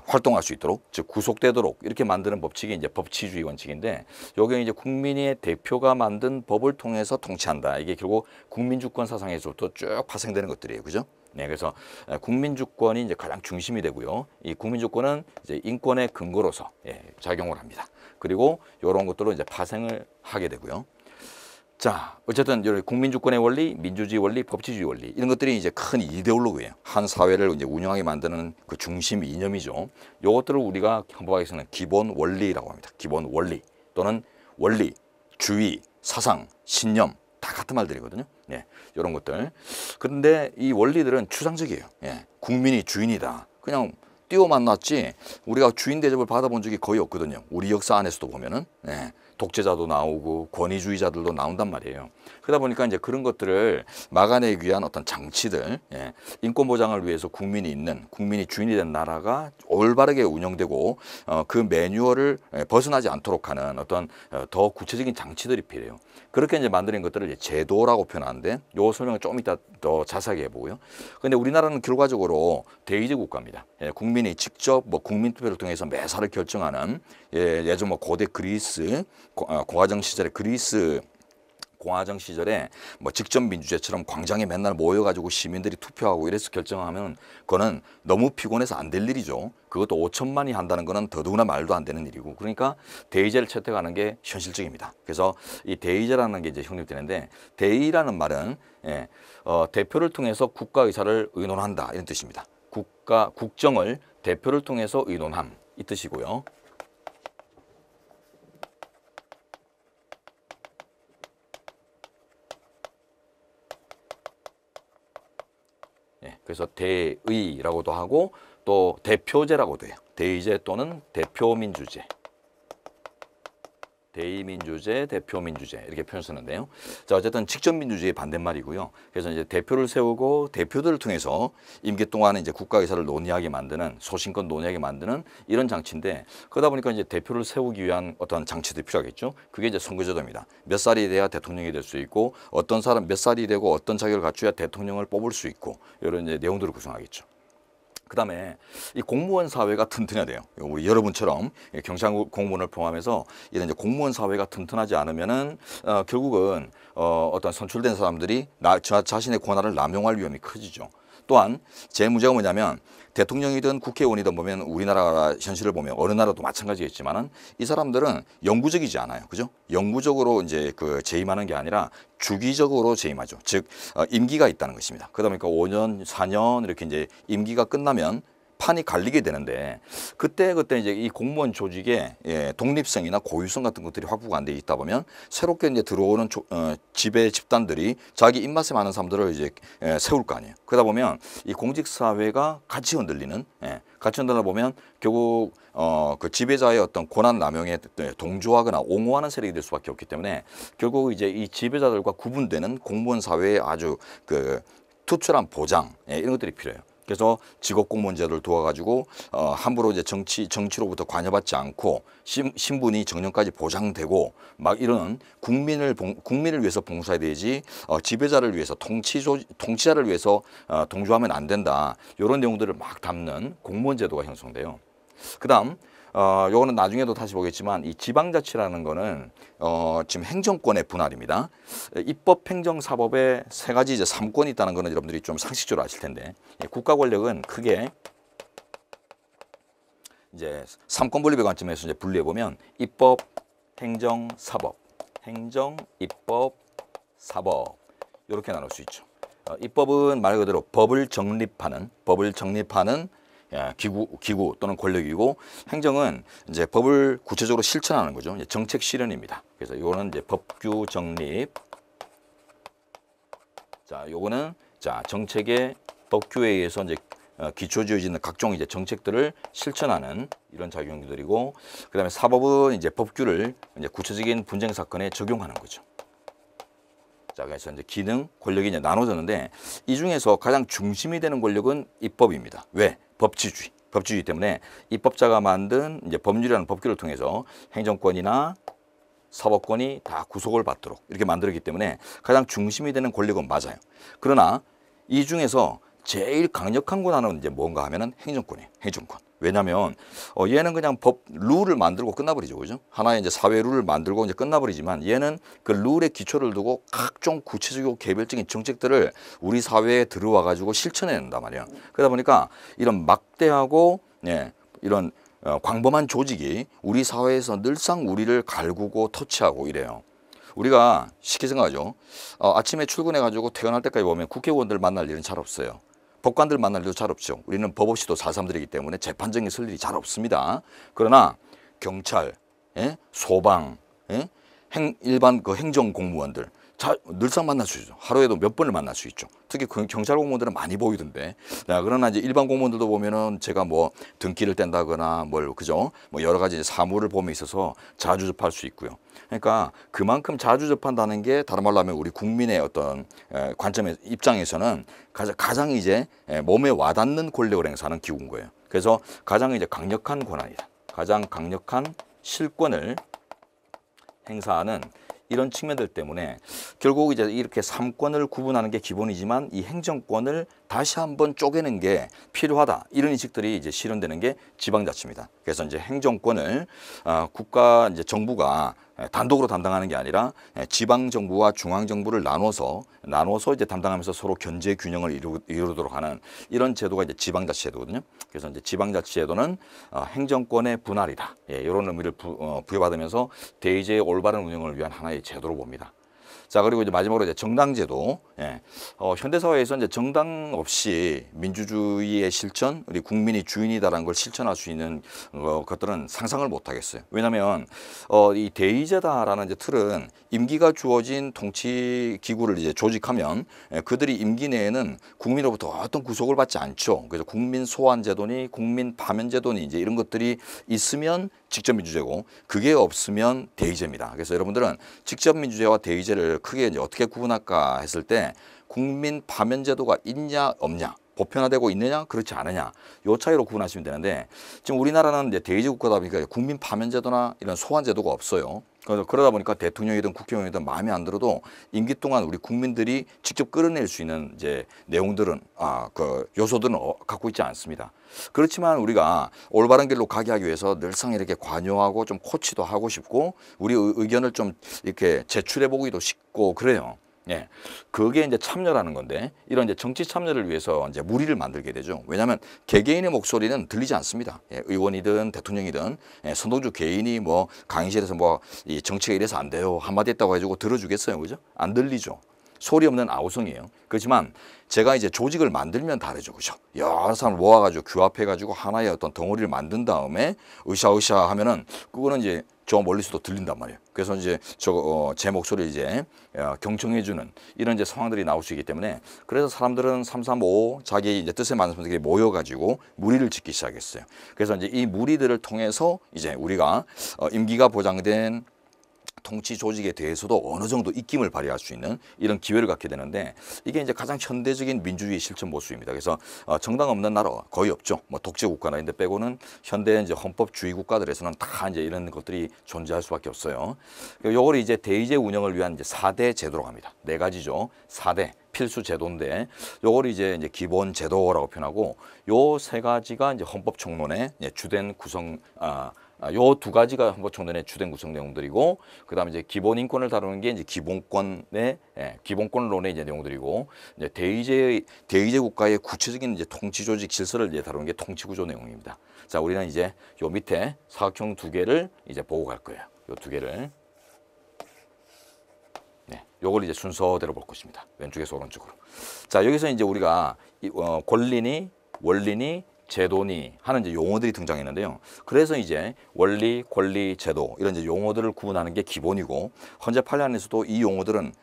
활동할 수 있도록, 즉 구속되도록 이렇게 만드는 법칙이 이제 법치주의 원칙인데, 여기 이제 국민의 대표가 만든 법을 통해서 통치한다. 이게 결국 국민주권 사상에서부터 쭉 파생되는 것들이에요, 그죠? 네, 그래서 국민주권이 이제 가장 중심이 되고요. 이 국민주권은 이제 인권의 근거로서 작용을 합니다. 그리고 이런 것들로 이제 파생을 하게 되고요. 자, 어쨌든 국민주권의 원리, 민주주의 원리, 법치주의 원리 이런 것들이 이제 큰 이데올로기예요. 한 사회를 이제 운영하게 만드는 그 중심 이념이죠. 이것들을 우리가 헌법학에서는 기본 원리라고 합니다. 기본 원리 또는 원리, 주의, 사상, 신념 다 같은 말들이거든요. 이런 것들. 그런데 이 원리들은 추상적이에요. 국민이 주인이다. 그냥 띄워 만났지 우리가 주인 대접을 받아본 적이 거의 없거든요. 우리 역사 안에서도 보면은. 독재자도 나오고 권위주의자들도 나온단 말이에요. 그러다 보니까 이제 그런 것들을 막아내기 위한 어떤 장치들, 인권 보장을 위해서 국민이 주인이 된 나라가 올바르게 운영되고 그 매뉴얼을 벗어나지 않도록 하는 어떤 더 구체적인 장치들이 필요해요. 그렇게 이제 만드는 것들을 이제 제도라고 표현하는데 요 설명을 조금 이따 더 자세하게 해보고요. 그런데 우리나라는 결과적으로 대의제 국가입니다. 국민이 직접 뭐 국민투표를 통해서 매사를 결정하는 예전 뭐 고대 그리스 공화정 시절에 뭐 직접 민주제처럼 광장에 맨날 모여가지고 시민들이 투표하고 이래서 결정하면 그거는 너무 피곤해서 안 될 일이죠. 그것도 5천만이 한다는 거는 더더구나 말도 안 되는 일이고, 그러니까 대의제를 채택하는 게 현실적입니다. 그래서 이 대의제라는 게 이제 형성되는데, 대의라는 말은 대표를 통해서 국가 의사를 의논한다 이런 뜻입니다. 국정을 대표를 통해서 의논함 이 뜻이고요. 그래서 대의라고도 하고 또 대표제라고도 해요. 대의제 또는 대표민주제. 대의민주제, 대표민주제 이렇게 표현 쓰는데요. 자, 어쨌든 직접민주주의의 반대말이고요. 그래서 이제 대표를 세우고 대표들을 통해서 임기 동안에 이제 국가 의사를 논의하게 만드는 소신껏 논의하게 만드는 이런 장치인데 그러다 보니까 이제 대표를 세우기 위한 어떤 장치들이 필요하겠죠. 그게 이제 선거제도입니다. 몇 살이 돼야 대통령이 될 수 있고 어떤 사람 몇 살이 되고 어떤 자격을 갖춰야 대통령을 뽑을 수 있고 이런 이제 내용들을 구성하겠죠. 그다음에 이 공무원 사회가 튼튼해야 돼요. 우리 여러분처럼 경찰 공무원을 포함해서 이런 이제 공무원 사회가 튼튼하지 않으면은 결국은 어떤 선출된 사람들이 자신의 권한을 남용할 위험이 커지죠. 또한 제 문제가 뭐냐면 대통령이든 국회의원이든 보면 우리나라 현실을 보면 어느 나라도 마찬가지겠지만은 이 사람들은 영구적이지 않아요. 그죠? 영구적으로 이제 재임하는 게 아니라 주기적으로 재임하죠. 즉 임기가 있다는 것입니다. 그러다 보니까 5년, 4년 이렇게 이제 임기가 끝나면 판이 갈리게 되는데 그때 이제 이 공무원 조직의 독립성이나 고유성 같은 것들이 확보가 안 돼 있다 보면 새롭게 이제 들어오는 지배 집단들이 자기 입맛에 맞는 사람들을 이제 세울 거 아니에요. 그러다 보면 이 공직 사회가 같이 흔들리는 같이 흔들다 보면 결국 그 지배자의 어떤 권한 남용에 동조하거나 옹호하는 세력이 될 수밖에 없기 때문에 결국 이제 이 지배자들과 구분되는 공무원 사회의 아주 투철한 보장 이런 것들이 필요해요. 그래서 직업 공무원 제도를 두어가지고 함부로 이제 정치로부터 관여받지 않고 신분이 정년까지 보장되고 막 이런 국민을 위해서 봉사해야 되지 지배자를 위해서 통치자를 위해서 동조하면 안 된다. 이런 내용들을 막 담는 공무원 제도가 형성돼요. 그다음 요거는 나중에도 다시 보겠지만 이 지방자치라는 거는 지금 행정권의 분할입니다. 입법, 행정, 사법에 세 가지 이제 3권이 있다는 거는 여러분들이 좀 상식적으로 아실 텐데 국가 권력은 크게 이제 3권 분립의 관점에서 이제 분리해 보면 입법, 행정, 사법, 행정, 입법, 사법 이렇게 나눌 수 있죠. 입법은 말 그대로 법을 정립하는 기구 또는 권력이고 행정은 이제 법을 구체적으로 실천하는 거죠. 정책 실현입니다. 그래서 이거는 이제 법규 정립. 자, 요거는 정책의 법규에 의해서 이제 기초지어지는 각종 이제 정책들을 실천하는 이런 작용들이고, 그다음에 사법은 이제 법규를 이제 구체적인 분쟁 사건에 적용하는 거죠. 자, 그래서 이제 기능, 권력이 이제 나눠졌는데 이 중에서 가장 중심이 되는 권력은 입법입니다. 왜? 법치주의 때문에 입법자가 만든 이제 법률이라는 법규를 통해서 행정권이나 사법권이 다 구속을 받도록 이렇게 만들었기 때문에 가장 중심이 되는 권력은 맞아요. 그러나 이 중에서 제일 강력한 권한은 이제 뭔가 하면은 행정권이에요. 행정권. 왜냐하면 얘는 그냥 룰을 만들고 끝나버리죠, 그죠? 하나의 이제 사회 룰을 만들고 이제 끝나버리지만 얘는 그 룰의 기초를 두고 각종 구체적이고 개별적인 정책들을 우리 사회에 들어와 가지고 실천해낸단 말이에요. 그러다 보니까 이런 막대하고 이런 광범한 조직이 우리 사회에서 늘상 우리를 갈구고 터치하고 이래요. 우리가 쉽게 생각하죠. 아침에 출근해 가지고 퇴근할 때까지 보면 국회의원들 만날 일은 잘 없어요. 법관들 만날 일도 잘 없죠. 우리는 법 없이도 살 사람들이기 때문에 재판정에 설 일이 잘 없습니다. 그러나 경찰, 소방, 일반 행정 공무원들 늘상 만날 수 있죠. 하루에도 몇 번을 만날 수 있죠. 특히 경찰 공무원들은 많이 보이던데. 그러나 이제 일반 공무원들도 보면은 제가 뭐 등기를 뗀다거나 그죠? 여러 가지 사무를 봄에 있어서 자주 접할 수 있고요. 그러니까 그만큼 자주 접한다는 게 다른 말로 하면 우리 국민의 어떤 관점의 입장에서는 가장 이제 몸에 와닿는 권력을 행사하는 기구인 거예요. 그래서 가장 이제 강력한 권한이다. 가장 강력한 실권을 행사하는 이런 측면들 때문에 결국 이제 이렇게 3권을 구분하는 게 기본이지만 이 행정권을 다시 한번 쪼개는 게 필요하다. 이런 인식들이 이제 실현되는 게 지방자치입니다. 그래서 이제 행정권을 국가 이제 정부가 단독으로 담당하는 게 아니라 지방 정부와 중앙 정부를 나눠서 이제 담당하면서 서로 견제 균형을 이루도록 하는 이런 제도가 이제 지방자치 제도거든요. 그래서 이제 지방자치 제도는 행정권의 분할이다. 이런 의미를 부여받으면서 대의제의 올바른 운영을 위한 하나의 제도로 봅니다. 자, 그리고 이제 마지막으로 이제 정당제도. 현대사회에서 이제 정당 없이 민주주의의 실천, 우리 국민이 주인이다라는 걸 실천할 수 있는 것들은 상상을 못 하겠어요. 왜냐하면 이 대의제다라는 이제 틀은 임기가 주어진 통치 기구를 이제 조직하면 그들이 임기 내에는 국민으로부터 어떤 구속을 받지 않죠. 그래서 국민 소환 제도니 국민 파면 제도니 이제 이런 것들이 있으면 직접 민주제고 그게 없으면 대의제입니다. 그래서 여러분들은 직접 민주제와 대의제를 크게 이제 어떻게 구분할까 했을 때 국민 파면제도가 있냐 없냐 보편화되고 있느냐 그렇지 않느냐 요 차이로 구분하시면 되는데 지금 우리나라는 이제 대의제 국가다 보니까 국민 파면제도나 이런 소환제도가 없어요. 그러다 보니까 대통령이든 국회의원이든 마음에 안 들어도 임기 동안 우리 국민들이 직접 끌어낼 수 있는 이제 내용들은 그 요소들은 갖고 있지 않습니다. 그렇지만 우리가 올바른 길로 가게 하기 위해서 늘상 이렇게 관여하고 좀 코치도 하고 싶고 우리 의견을 좀 이렇게 제출해 보기도 쉽고 그래요. 예, 그게 이제 참여라는 건데 이런 이제 정치 참여를 위해서 이제 무리를 만들게 되죠. 왜냐하면 개개인의 목소리는 들리지 않습니다. 예, 의원이든 대통령이든 선동주 개인이 뭐 강의실에서 뭐 이 정치가 이래서 안 돼요 한마디 했다고 해가지고 들어주겠어요, 그죠? 안 들리죠. 소리 없는 아우성이에요. 그렇지만 제가 이제 조직을 만들면 다르죠, 그죠? 여러 사람을 모아가지고 규합해가지고 하나의 어떤 덩어리를 만든 다음에 으쌰으쌰 하면은 그거는 이제 저 멀리서도 들린단 말이에요. 그래서 이제 제 목소리를 이제 경청해주는 이런 이제 상황들이 나올 수 있기 때문에 그래서 사람들은 335 자기 이제 뜻에 맞는 분들이 모여가지고 무리를 짓기 시작했어요. 그래서 이제 이 무리들을 통해서 이제 우리가 임기가 보장된 통치 조직에 대해서도 어느 정도 입김을 발휘할 수 있는 이런 기회를 갖게 되는데 이게 이제 가장 현대적인 민주주의 실천 모습입니다. 그래서 정당 없는 나라 거의 없죠. 뭐 독재 국가나 이런 데 빼고는 현대 이제 헌법주의 국가들에서는 다 이제 이런 것들이 존재할 수밖에 없어요. 요걸 이제 대의제 운영을 위한 이제 4대 제도로 합니다. 4가지죠. 4대 필수 제도인데 요걸 이제 기본 제도라고 표현하고 요 3가지가 이제 헌법총론의 주된 구성 요 2가지가 헌법총론의 주된 구성 내용들이고 그다음에 이제 기본 인권을 다루는 게 이제 기본권의 기본권론의 이제 내용들이고 이제 대의제 국가의 구체적인 이제 통치 조직 질서를 이제 다루는 게 통치 구조 내용입니다. 자, 우리는 이제 요 밑에 사각형 2개를 이제 보고 갈 거예요. 요 2개를 요걸 이제 순서대로 볼 것입니다. 왼쪽에서 오른쪽으로. 자, 여기서 이제 우리가 권리니 원리니 제도니 하는 이제 용어들이 등장했는데요. 그래서 이제 원리, 권리, 제도 이런 이제 용어들을 구분하는 게 기본이고 헌재 판례 안에서도 이 용어들은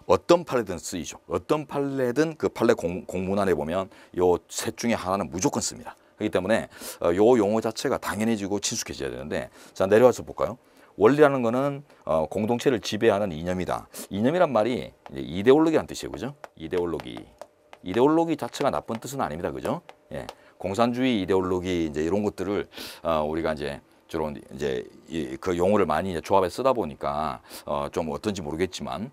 어떤 판례든 쓰이죠. 어떤 판례든 그 판례 공문안에 보면 요 셋 중에 하나는 무조건 씁니다. 그렇기 때문에 요 용어 자체가 당연해지고 친숙해져야 되는데 자, 내려와서 볼까요? 원리라는 거는 공동체를 지배하는 이념이다. 이념이란 말이 이데올로기란 뜻이에요, 그죠? 이데올로기 자체가 나쁜 뜻은 아닙니다, 그죠? 예, 공산주의 이데올로기 이제 이런 것들을 우리가 이제 주로 이제 그 용어를 많이 이제 조합해 쓰다 보니까 좀 어떤지 모르겠지만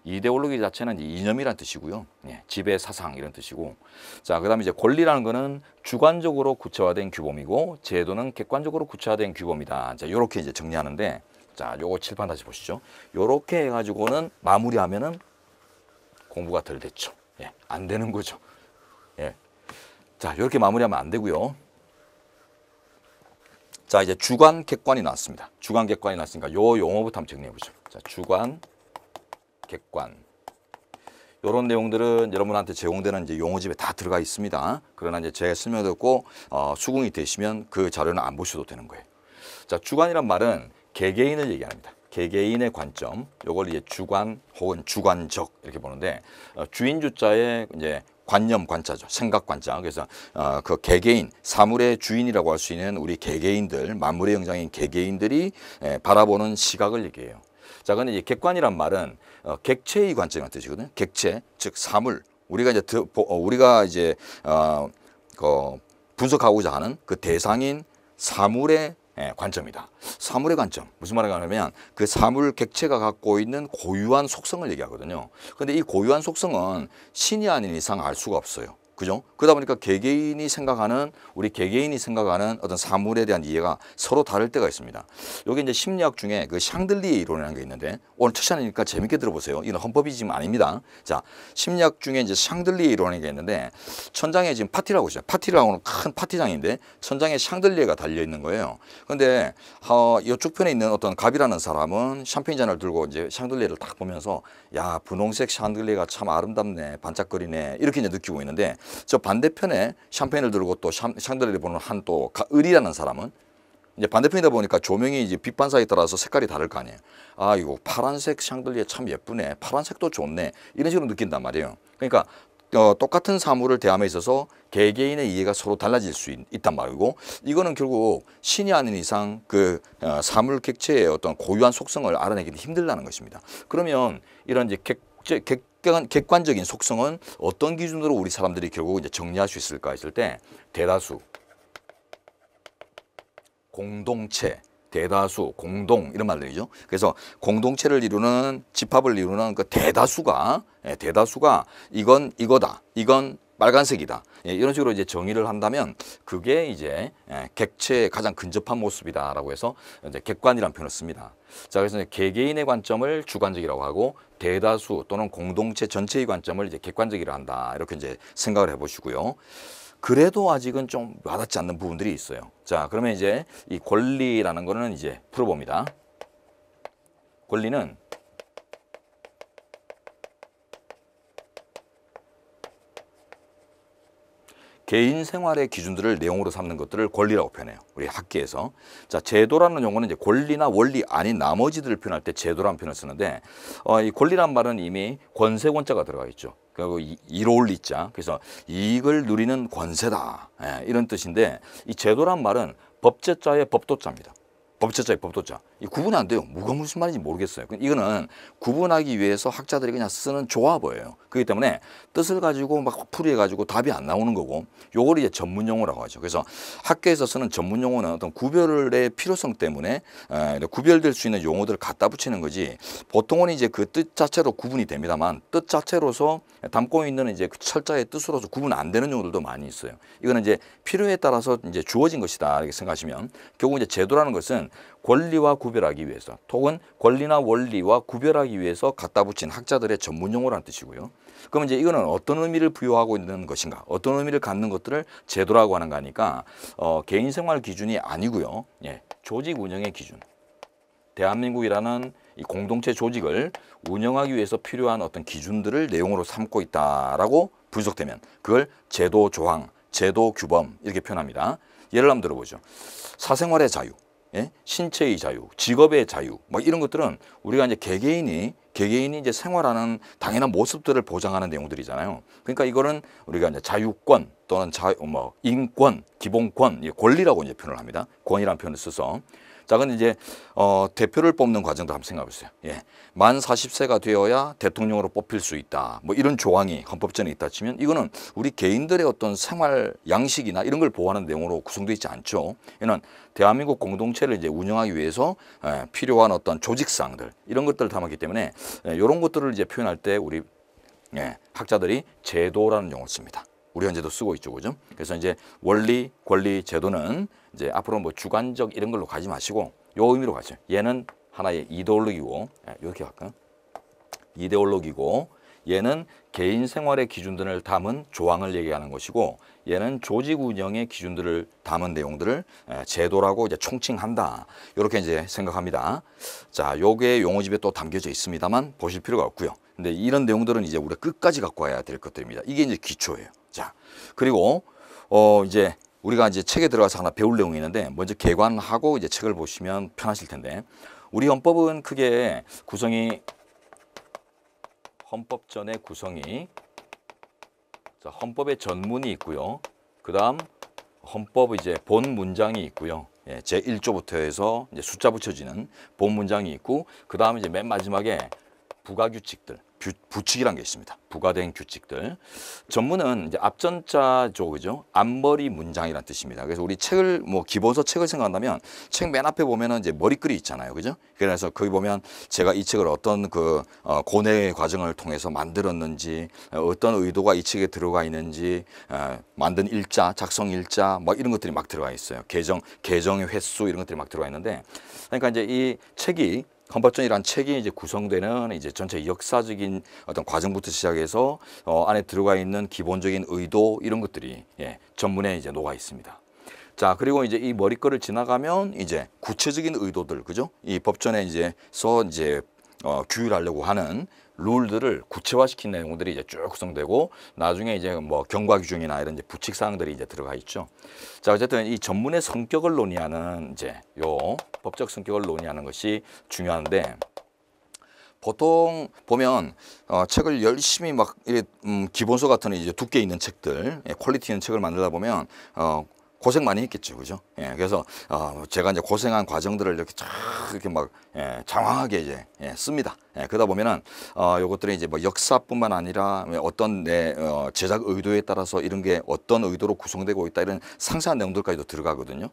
이데올로기 자체는 이제 이념이란 뜻이고요, 지배 사상 이런 뜻이고, 자 그다음에 이제 권리라는 거는 주관적으로 구체화된 규범이고 제도는 객관적으로 구체화된 규범이다. 자 이렇게 이제 정리하는데 자 요거 칠판 다시 보시죠. 요렇게 해가지고는 마무리하면은 공부가 덜 됐죠. 예, 안 되는 거죠. 예, 자 이렇게 마무리하면 안 되고요. 자 이제 주관 객관이 나왔습니다. 주관 객관이 나왔으니까 요 용어부터 한번 정리해 보죠. 자 주관 객관 요런 내용들은 여러분한테 제공되는 이제 용어집에 다 들어가 있습니다. 그러나 이제 제가 설명 듣고 수긍이 되시면 그 자료는 안 보셔도 되는 거예요. 자 주관이란 말은 개개인을 얘기합니다. 개개인의 관점, 요걸 이제 주관 혹은 주관적 이렇게 보는데 주인 주자의 이제 관념 관자죠. 생각 관자. 그래서 그 개개인, 사물의 주인이라고 할 수 있는 우리 개개인들, 만물의 영장인 개개인들이 바라보는 시각을 얘기해요. 자, 근데 이제 객관이란 말은 객체의 관점이라는 뜻이거든요. 객체, 즉 사물. 우리가 이제 분석하고자 하는 그 대상인 사물의 관점이다. 사물의 관점. 무슨 말인가 하면 그 사물 객체가 갖고 있는 고유한 속성을 얘기하거든요. 그런데 이 고유한 속성은 신이 아닌 이상 알 수가 없어요. 그죠? 그러다 보니까 우리 개개인이 생각하는 어떤 사물에 대한 이해가 서로 다를 때가 있습니다. 여기 이제 심리학 중에 그 샹들리에 이론이라는 게 있는데 오늘 첫 시간이니까 재밌게 들어보세요. 이건 헌법이 지금 아닙니다. 자, 심리학 중에 이제 샹들리에 이론이라는 게 있는데 천장에 지금 파티라고 있어요. 파티라고는 큰 파티장인데 천장에 샹들리에가 달려 있는 거예요. 그런데 이쪽 편에 있는 어떤 갑이라는 사람은 샴페인 잔을 들고 이제 샹들리에를 딱 보면서 야, 분홍색 샹들리에가 참 아름답네, 반짝거리네 이렇게 이제 느끼고 있는데 저 반대편에 샴페인을 들고 또 샹들리에를 보는 한 또 을이라는 사람은 이제 반대편이다 보니까 조명이 이제 빛 반사에 따라서 색깔이 다를 거 아니에요. 아, 이거 파란색 샹들리에 참 예쁘네. 파란색도 좋네. 이런 식으로 느낀단 말이에요. 그러니까 똑같은 사물을 대함에 있어서 개개인의 이해가 서로 달라질 수 있단 말이고, 이거는 결국 신이 아닌 이상 그 사물 객체의 어떤 고유한 속성을 알아내기는 힘들다는 것입니다. 그러면 이런 이제 객관적인 속성은 어떤 기준으로 우리 사람들이 결국 이제 정리할 수 있을까 했을 때, 대다수, 공동체, 대다수, 공동 이런 말들이죠. 그래서 공동체를 이루는, 집합을 이루는 그 대다수가 이건 이거다, 이건 빨간색이다, 이런 식으로 이제 정의를 한다면 그게 이제 객체의 가장 근접한 모습이다라고 해서 이제 객관이라는 표현을 씁니다. 자, 그래서 이제 개개인의 관점을 주관적이라고 하고 대다수 또는 공동체 전체의 관점을 이제 객관적이라 한다, 이렇게 이제 생각을 해보시고요. 그래도 아직은 좀 와닿지 않는 부분들이 있어요. 자, 그러면 이제 이 권리라는 거는 이제 풀어봅니다. 권리는 개인 생활의 기준들을 내용으로 삼는 것들을 권리라고 표현해요. 우리 학계에서. 자, 제도라는 용어는 이제 권리나 원리 아닌 나머지들을 표현할 때 제도라는 표현을 쓰는데, 이 권리란 말은 이미 권세권자가 들어가 있죠. 그리고 이로울 이자, 그래서 이익을 누리는 권세다, 이런 뜻인데, 이 제도란 말은 법제자의 법도자입니다. 법제자의 법도자. 이 구분이 안 돼요. 뭐가 무슨 말인지 모르겠어요. 이거는 구분하기 위해서 학자들이 그냥 쓰는 조합어예요. 그렇기 때문에 뜻을 가지고 막 풀이해가지고 답이 안 나오는 거고, 요걸 이제 전문 용어라고 하죠. 그래서 학계에서 쓰는 전문 용어는 어떤 구별의 필요성 때문에 구별될 수 있는 용어들을 갖다 붙이는 거지, 보통은 이제 그 뜻 자체로 구분이 됩니다만, 뜻 자체로서 담고 있는 이제 그 철자의 뜻으로서 구분 안 되는 용어들도 많이 있어요. 이거는 이제 필요에 따라서 이제 주어진 것이다, 이렇게 생각하시면, 결국 이제 제도라는 것은 권리와 구별하기 위해서, 혹은 권리나 원리와 구별하기 위해서 갖다 붙인 학자들의 전문 용어라는 뜻이고요. 그럼 이제 이거는 어떤 의미를 부여하고 있는 것인가, 어떤 의미를 갖는 것들을 제도라고 하는 거니까 개인 생활 기준이 아니고요. 조직 운영의 기준. 대한민국이라는 이 공동체 조직을 운영하기 위해서 필요한 어떤 기준들을 내용으로 삼고 있다라고 분석되면 그걸 제도 조항, 제도 규범 이렇게 표현합니다. 예를 한번 들어보죠. 사생활의 자유, 신체의 자유, 직업의 자유, 뭐 이런 것들은 우리가 이제 개개인이 이제 생활하는 당연한 모습들을 보장하는 내용들이잖아요. 그러니까 이거는 우리가 이제 자유권 또는 인권, 기본권, 권리라고 이제 표현을 합니다. 권이라는 표현을 써서. 자, 근데 이제 대표를 뽑는 과정도 한번 생각해 보세요. 만 40세가 되어야 대통령으로 뽑힐 수 있다, 뭐 이런 조항이 헌법전에 있다 치면, 이거는 우리 개인들의 어떤 생활 양식이나 이런 걸 보호하는 내용으로 구성되어 있지 않죠. 이는 대한민국 공동체를 이제 운영하기 위해서 필요한 어떤 조직사항들, 이런 것들을 담았기 때문에 이런 것들을 이제 표현할 때 우리 학자들이 제도라는 용어를 씁니다. 우리 현재도 쓰고 있죠, 그죠? 그래서 이제 원리, 권리, 제도는 이제 앞으로 뭐 주관적 이런 걸로 가지 마시고 요 의미로 가죠. 얘는 하나의 이데올로기고, 이렇게 할까요? 이데올로기고, 얘는 개인 생활의 기준들을 담은 조항을 얘기하는 것이고, 얘는 조직 운영의 기준들을 담은 내용들을 제도라고 이제 총칭한다, 이렇게 이제 생각합니다. 자, 요게 용어집에 또 담겨져 있습니다만 보실 필요가 없고요. 근데 이런 내용들은 이제 우리가 끝까지 갖고 와야 될 것들입니다. 이게 이제 기초예요. 자, 그리고 이제 우리가 이제 책에 들어가서 하나 배울 내용이 있는데, 먼저 개관하고 이제 책을 보시면 편하실 텐데, 우리 헌법은 크게 구성이, 헌법전의 구성이, 자, 헌법의 전문이 있고요. 그 다음 헌법 이제 본 문장이 있고요. 제1조부터 해서 이제 숫자 붙여지는 본 문장이 있고, 그 다음 이제 맨 마지막에 부가규칙들, 부칙이라는 게 있습니다. 부과된 규칙들. 전문은 이제 앞전자죠, 그죠? 앞머리 문장이라는 뜻입니다. 그래서 우리 책을 기본서 책을 생각한다면 책 맨 앞에 보면은 이제 머리글이 있잖아요, 그죠? 그래서 거기 보면 제가 이 책을 어떤 고뇌 과정을 통해서 만들었는지, 어떤 의도가 이 책에 들어가 있는지, 만든 일자, 작성 일자, 뭐 이런 것들이 막 들어가 있어요. 개정의 횟수 이런 것들이 막 들어가 있는데, 그러니까 이제 이 책이, 헌법전이라는 책이 이제 구성되는 이제 전체 역사적인 어떤 과정부터 시작해서 안에 들어가 있는 기본적인 의도, 이런 것들이 전문에 이제 녹아 있습니다. 자, 그리고 이제 이 머리글을 지나가면 이제 구체적인 의도들, 그죠? 이 법전에 이제서 규율하려고 하는 룰들을 구체화시킨 내용들이 이제 쭉 구성되고, 나중에 이제 뭐 경과 규정이나 이런 이제 부칙 사항들이 이제 들어가 있죠. 자, 어쨌든 이 전문의 성격을 논의하는 이제 요 법적 성격을 논의하는 것이 중요한데, 보통 보면 책을 열심히 막 기본서 같은 이제 두께 있는 책들, 퀄리티 있는 책을 만들다 보면 고생 많이 했겠죠, 그죠? 예, 그래서 제가 이제 고생한 과정들을 이렇게 쫙 이렇게 막 장황하게 이제 씁니다. 그러다 보면은 요것들이 이제 뭐 역사뿐만 아니라 어떤 내 제작 의도에 따라서 이런 게 어떤 의도로 구성되고 있다 이런 상세한 내용들까지도 들어가거든요.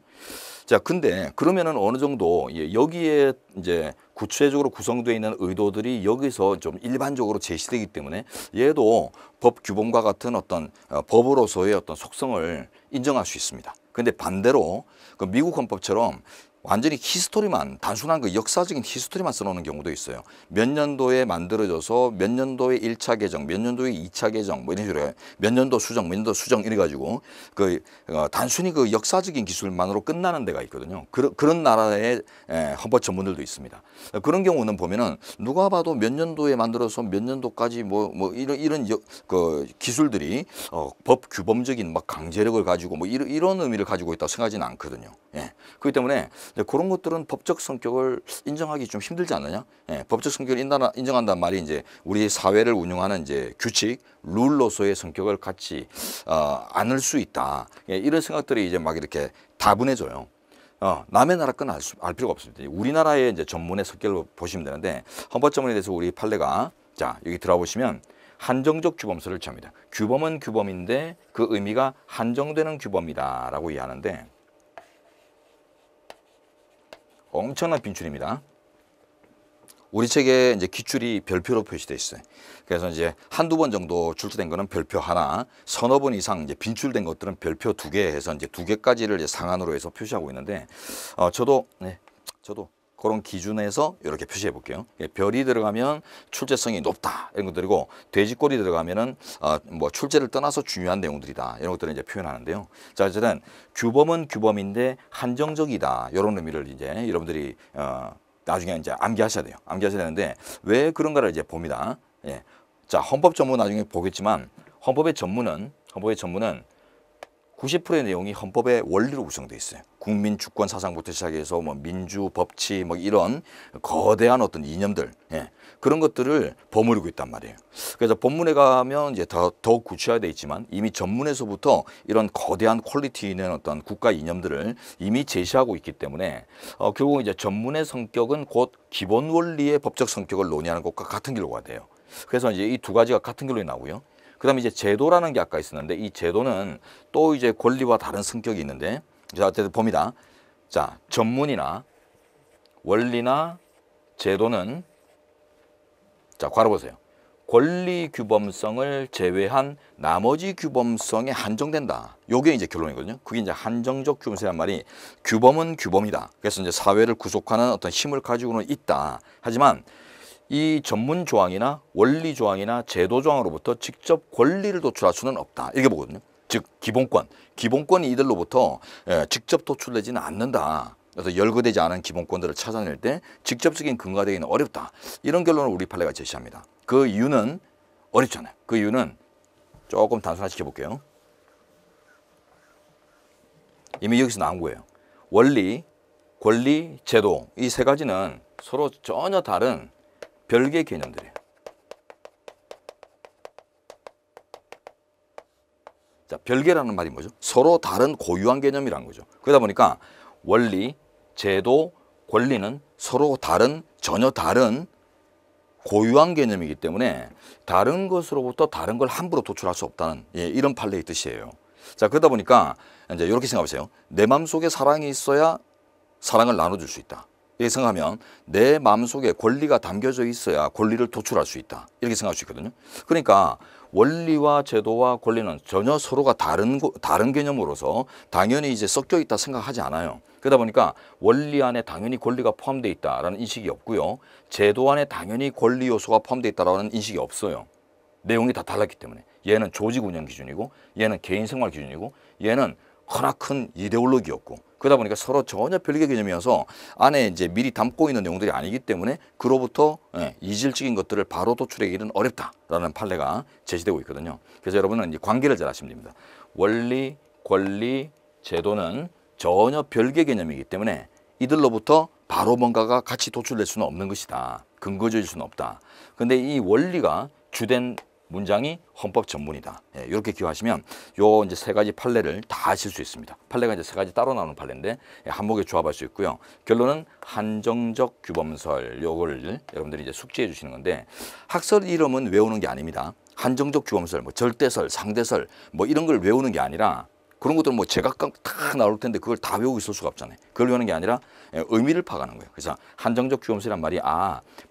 자, 근데 그러면은 어느 정도 여기에 이제 구체적으로 구성되어 있는 의도들이 여기서 좀 일반적으로 제시되기 때문에 얘도 법 규범과 같은 어떤 법으로서의 어떤 속성을 인정할 수 있습니다. 근데 반대로 그 미국 헌법처럼 완전히 히스토리만 단순한 그 역사적인 히스토리만 써놓는 경우도 있어요. 몇 년도에 만들어져서 몇 년도에 1차 개정, 몇 년도에 2차 개정 뭐 이런 식으로 몇 년도 수정, 몇 년도 수정 이래 가지고 그 단순히 그 역사적인 기술만으로 끝나는 데가 있거든요. 그런 나라의 헌법 전문들도 있습니다. 그런 경우는 보면은 누가 봐도 몇 년도에 만들어서 몇 년도까지 뭐 이런 그 기술들이 법 규범적인 막 강제력을 가지고 뭐 이런 의미를 가지고 있다고 생각하지는 않거든요. 예. 그렇기 때문에 그런 것들은 법적 성격을 인정하기 좀 힘들지 않느냐? 예, 법적 성격을 인정한다는 말이 이제 우리 사회를 운영하는 이제 규칙, 룰로서의 성격을 갖지 않을 수 있다. 예, 이런 생각들이 이제 막 이렇게 다분해져요. 남의 나라 건 알 필요가 없습니다. 우리나라의 이제 전문의 성격을 보시면 되는데 헌법 전문에 대해서 우리 판례가 자 여기 들어가 보시면 한정적 규범서를 취합니다. 규범은 규범인데 그 의미가 한정되는 규범이다라고 이해하는데. 엄청난 빈출입니다. 우리 책에 이제 기출이 별표로 표시되어 있어요. 그래서 이제 한두 번 정도 출제된 거는 별표 하나, 서너 번 이상 이제 빈출된 것들은 별표 2개 해서 이제 2개까지를 이제 상한으로 해서 표시하고 있는데, 저도 그런 기준에서 이렇게 표시해 볼게요. 별이 들어가면 출제성이 높다 이런 것들이고 돼지꼬리 들어가면은 뭐 출제를 떠나서 중요한 내용들이다 이런 것들을 이제 표현하는데요. 자, 어쨌든 규범은 규범인데 한정적이다 이런 의미를 이제 여러분들이 나중에 이제 암기하셔야 돼요. 암기하셔야 되는데 왜 그런가를 이제 봅니다. 예. 자, 헌법 전문 나중에 보겠지만 헌법의 전문은 90%의 내용이 헌법의 원리로 구성되어 있어요. 국민 주권 사상부터 시작해서 뭐 민주, 법치 뭐 이런 거대한 어떤 이념들, 그런 것들을 버무리고 있단 말이에요. 그래서 본문에 가면 이제 더욱 구체화되어 있지만 이미 전문에서부터 이런 거대한 퀄리티 있는 어떤 국가 이념들을 이미 제시하고 있기 때문에 결국 이제 전문의 성격은 곧 기본 원리의 법적 성격을 논의하는 것과 같은 길로 가야 돼요. 그래서 이제 이 두 가지가 같은 길로 나오고요. 그 다음에 이제 제도라는 게 아까 있었는데 이 제도는 또 이제 권리와 다른 성격이 있는데 자, 어쨌든 봅니다. 자, 전문이나 원리나 제도는 자, 괄호 보세요. 권리 규범성을 제외한 나머지 규범성에 한정된다. 요게 이제 결론이거든요. 그게 이제 한정적 규범성이란 말이 규범은 규범이다. 그래서 이제 사회를 구속하는 어떤 힘을 가지고는 있다. 하지만 이 전문 조항이나 원리 조항이나 제도 조항으로부터 직접 권리를 도출할 수는 없다. 이렇게 보거든요. 즉 기본권이 이들로부터 직접 도출되지는 않는다. 그래서 열거되지 않은 기본권들을 찾아낼 때 직접적인 근거가 되기는 어렵다. 이런 결론을 우리 판례가 제시합니다. 그 이유는 어렵잖아요. 그 이유는 조금 단순화시켜 볼게요. 이미 여기서 나온 거예요. 원리, 권리, 제도 이 세 가지는 서로 전혀 다른 별개의 개념들이에요. 자, 별개라는 말이 뭐죠? 서로 다른 고유한 개념이라는 거죠. 그러다 보니까 원리, 제도, 권리는 서로 다른 전혀 다른 고유한 개념이기 때문에 다른 것으로부터 다른 걸 함부로 도출할 수 없다는 이런 판례의 뜻이에요. 자, 그러다 보니까 이제 이렇게 생각하세요. 내 마음속에 사랑이 있어야 사랑을 나눠줄 수 있다. 이렇게 생각하면 내 마음속에 권리가 담겨져 있어야 권리를 도출할 수 있다. 이렇게 생각할 수 있거든요. 그러니까 원리와 제도와 권리는 전혀 서로가 다른 개념으로서 당연히 이제 섞여 있다 생각하지 않아요. 그러다 보니까 원리 안에 당연히 권리가 포함되어 있다라는 인식이 없고요. 제도 안에 당연히 권리 요소가 포함되어 있다라는 인식이 없어요. 내용이 다 달랐기 때문에. 얘는 조직 운영 기준이고 얘는 개인 생활 기준이고 얘는 크나큰 이데올로기였고 그러다 보니까 서로 전혀 별개 개념이어서 안에 이제 미리 담고 있는 내용들이 아니기 때문에 그로부터 이질적인 것들을 바로 도출하기는 어렵다라는 판례가 제시되고 있거든요. 그래서 여러분은 이제 관계를 잘 아시면 됩니다. 원리, 권리, 제도는 전혀 별개 개념이기 때문에 이들로부터 바로 뭔가가 같이 도출될 수는 없는 것이다. 근거질 수는 없다. 근데 이 원리가 주된 문장이 헌법 전문이다. 예, 이렇게 기억하시면 요 이제 세 가지 판례를 다 하실 수 있습니다. 판례가 이제 세 가지 따로 나오는 판례인데 예, 한목에 조합할 수 있고요. 결론은 한정적 규범설 요거를 여러분들이 이제 숙지해 주시는 건데 학설 이름은 외우는 게 아닙니다. 한정적 규범설, 뭐 절대설, 상대설 뭐 이런 걸 외우는 게 아니라 그런 것들은 뭐 제각각 다 나올 텐데 그걸 다 외우고 있을 수가 없잖아요. 그걸 외우는 게 아니라 의미를 파악하는 거예요. 그래서 한정적 규범설이란 말이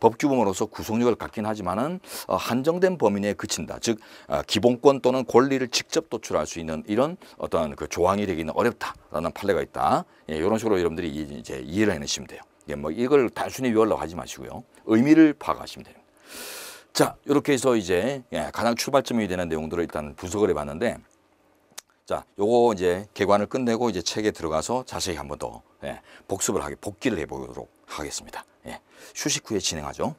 법규범으로서 구속력을 갖긴 하지만은 한정된 범위 내에 그친다. 즉 기본권 또는 권리를 직접 도출할 수 있는 이런 어떤 그 조항이 되기는 어렵다라는 판례가 있다. 예, 이런 식으로 여러분들이 이제 이해를 해내시면 돼요. 예, 뭐 이걸 단순히 외우려고 하지 마시고요. 의미를 파악하시면 돼요. 자, 이렇게 해서 이제 가장 출발점이 되는 내용들을 일단 분석을 해봤는데. 자, 요거 이제 개관을 끝내고 이제 책에 들어가서 자세히 한번 더 복습을 복기를 해보도록 하겠습니다. 휴식 후에 진행하죠.